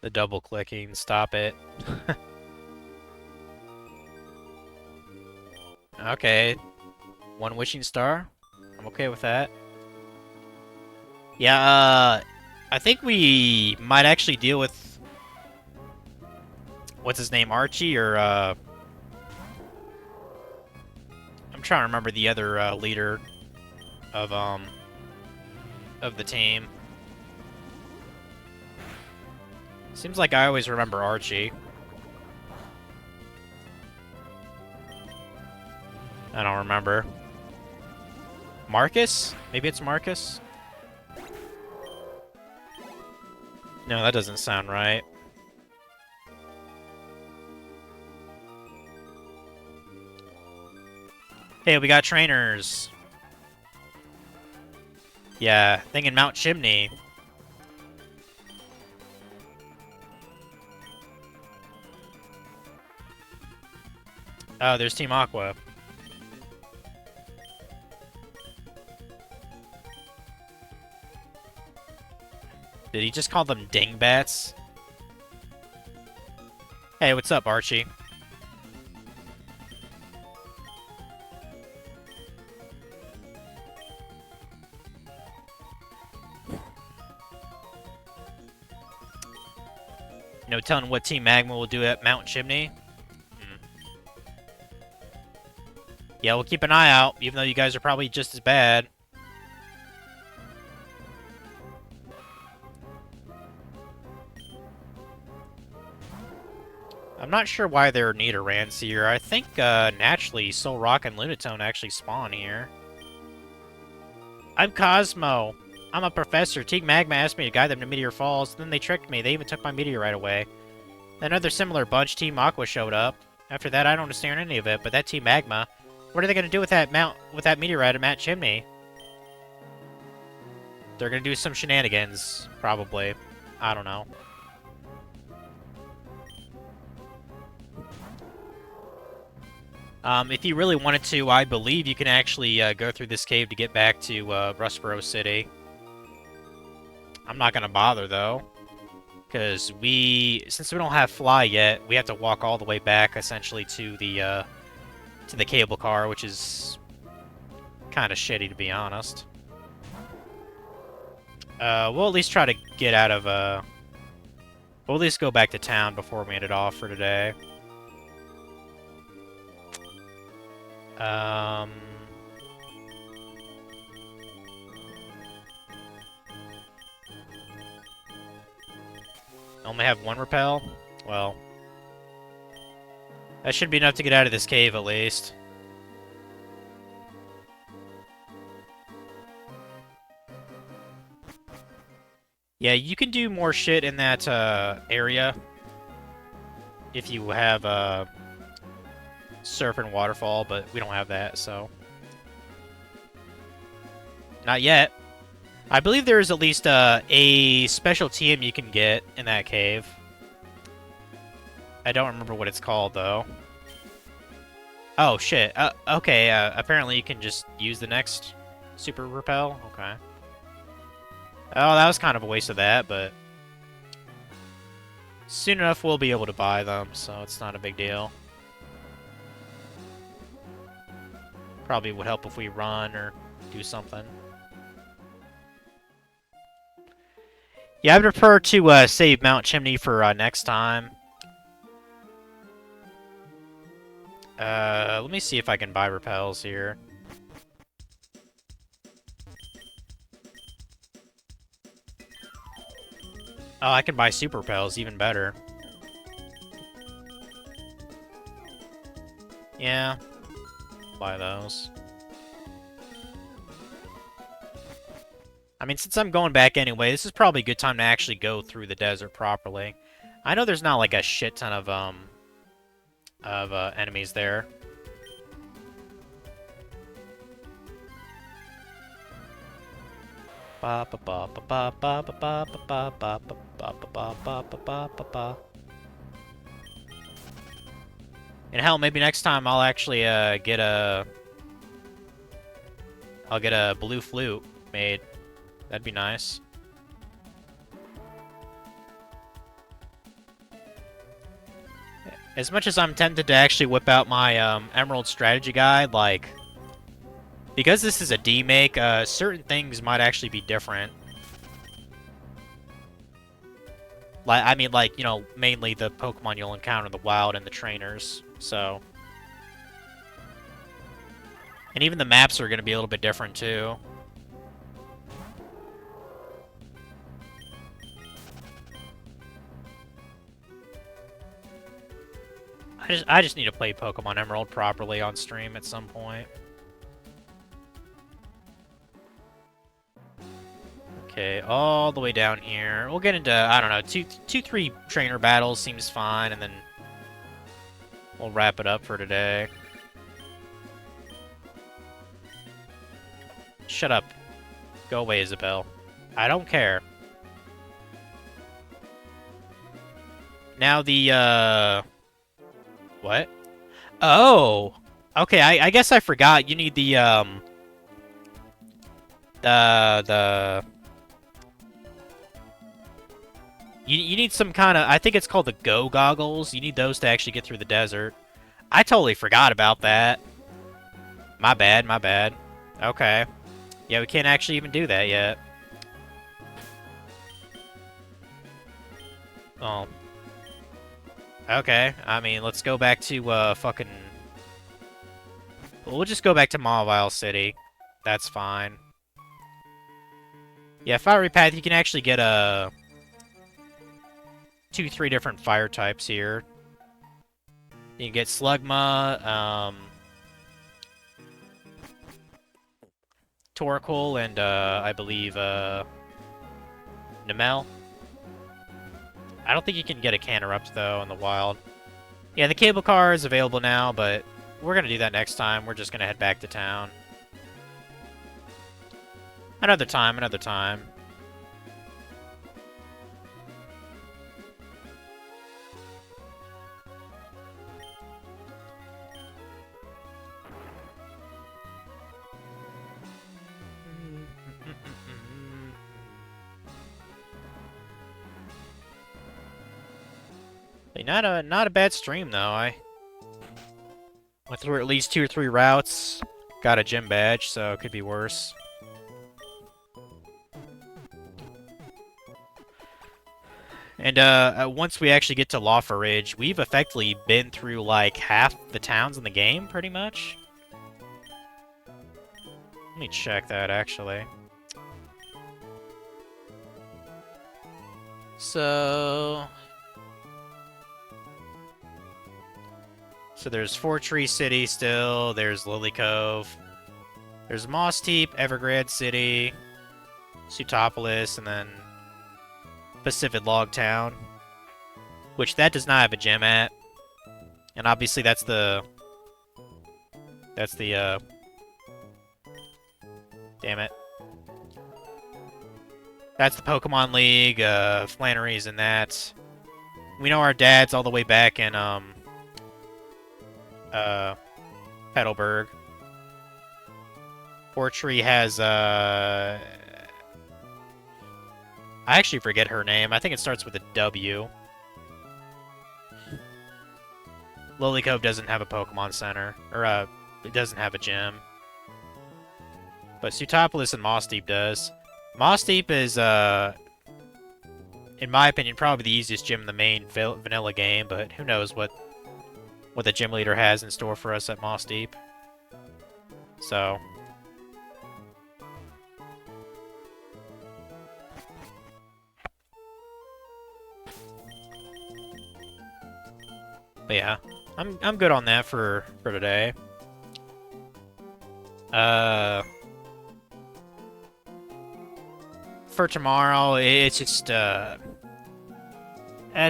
The double clicking, stop it. Okay. One wishing star. I'm okay with that. Yeah, I think we might actually deal with... what's his name? Archie, or, I'm trying to remember the other, leader of the team. Seems like I always remember Archie. I don't remember. Marcus? Maybe it's Marcus? No, that doesn't sound right. Hey, we got trainers. Yeah, thinking Mount Chimney. Oh, there's Team Aqua. Did he just call them dingbats? Hey, what's up, Archie? No telling what Team Magma will do at Mount Chimney. Hmm. Yeah, we'll keep an eye out, even though you guys are probably just as bad. I'm not sure why there are Nidorans here. I think, naturally, Soul Rock and Lunatone actually spawn here. I'm Cosmo. I'm a professor. Team Magma asked me to guide them to Meteor Falls, then they tricked me. They even took my meteorite away. Another similar bunch, Team Aqua, showed up. After that, I don't understand any of it, but that Team Magma, what are they going to do with that meteorite at Mount Chimney? They're going to do some shenanigans, probably. I don't know. If you really wanted to, I believe you can actually go through this cave to get back to Rustboro City. I'm not going to bother, though. Because since we don't have Fly yet, we have to walk all the way back, essentially, to the cable car, which is kind of shitty, to be honest. We'll at least try to get out of, we'll at least go back to town before we end it off for today. Only have one repel? Well, that should be enough to get out of this cave, at least. Yeah, you can do more shit in that, area. If you have, Surf and Waterfall, but we don't have that, so... Not yet. I believe there is at least a special TM you can get in that cave. I don't remember what it's called, though. Oh, shit. Okay, apparently you can just use the next Super Repel? Okay. Oh, that was kind of a waste of that, but... soon enough we'll be able to buy them, so it's not a big deal. Probably would help if we run or do something. Yeah, I'd prefer to save Mount Chimney for next time. Let me see if I can buy repels here. Oh, I can buy super repels, even better. Yeah, buy those. I mean, since I'm going back anyway, this is probably a good time to actually go through the desert properly. I know there's not like a shit ton of enemies there. And hell, maybe next time I'll actually get a blue flute made. That'd be nice. As much as I'm tempted to actually whip out my Emerald Strategy Guide, like, because this is a D-make, certain things might actually be different. Like, I mean, like, you know, mainly the Pokemon you'll encounter in the wild and the trainers, so. And even the maps are going to be a little bit different, too. I just need to play Pokemon Emerald properly on stream at some point. Okay, all the way down here. We'll get into, I don't know, 3 trainer battles seems fine, and then we'll wrap it up for today. Shut up. Go away, Isabel. I don't care. Now the, what? Oh! Okay, I guess I forgot. You need the You need some kind of, I think it's called the Go Goggles. You need those to actually get through the desert. I totally forgot about that. My bad, my bad. Okay. Yeah, we can't actually even do that yet. Oh. Okay, I mean, let's go back to, fucking... We'll just go back to Mauville City. That's fine. Yeah, Fiery Path, you can actually get, 2-3 different fire types here. You can get Slugma, Torkoal, and, I believe, Namel. I don't think you can get a Canerupt, though, in the wild. Yeah, the cable car is available now, but we're gonna do that next time. We're just gonna head back to town. Another time, another time. Not a bad stream though. I went through at least 2 or 3 routes. Got a gym badge, so it could be worse. And once we actually get to Lawful Ridge, we've effectively been through like half the towns in the game, pretty much. Let me check that actually. So there's Four Tree City still, there's Lily Cove, there's Moss Deep, Evergrande City, Sutopolis, and then Pacific Log Town, which that does not have a gym at. And obviously that's the damn it. That's the Pokemon League, Flannery's in that. We know our dad's all the way back in, Petalburg. Fortree has, I actually forget her name. I think it starts with a W. Lily Cove doesn't have a Pokemon Center. Or, it doesn't have a gym. But Sutopolis and Moss Deep does. Moss Deep is, in my opinion, probably the easiest gym in the main vanilla game, but who knows what the gym leader has in store for us at Moss Deep. So... But yeah, I'm good on that for today. For tomorrow, it's just I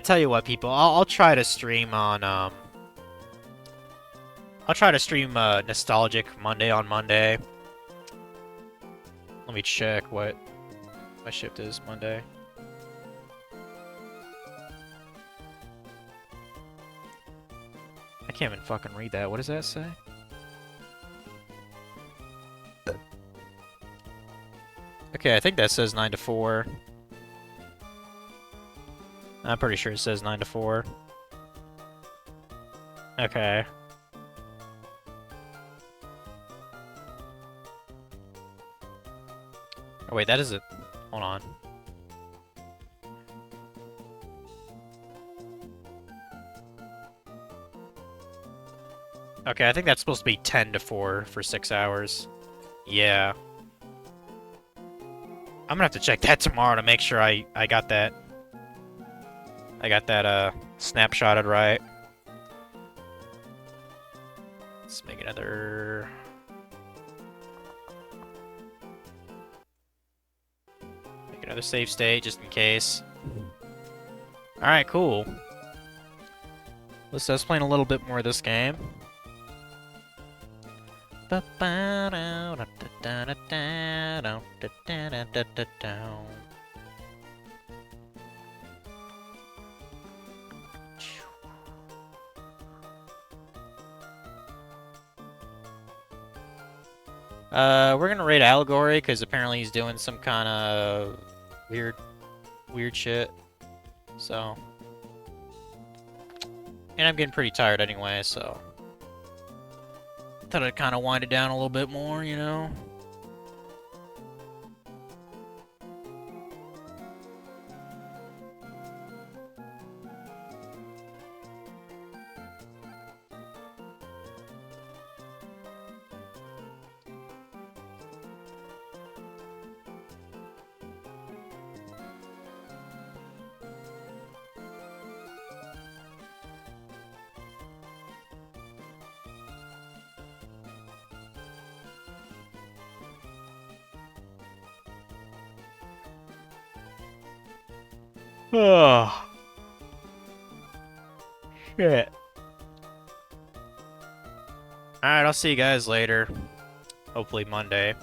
tell you what, people, I'll try to stream on I'll try to stream Nostalgic Monday on Monday. Let me check what my shift is Monday. I can't even fucking read that. What does that say? Okay, I think that says 9 to 4. I'm pretty sure it says 9 to 4. Okay. Oh wait, that is it. Hold on. Okay, I think that's supposed to be 10 to 4 for 6 hours. Yeah. I'm gonna have to check that tomorrow to make sure I got that. I got that, snapshotted right. Let's make another... Make another save state, just in case. Alright, cool. Let's playing a little bit more of this game. We're gonna raid Allegory, because apparently he's doing some kind of weird shit. So... And I'm getting pretty tired anyway, so... Thought I'd kind of wind it down a little bit more, you know? Oh, shit. Alright, I'll see you guys later. Hopefully Monday.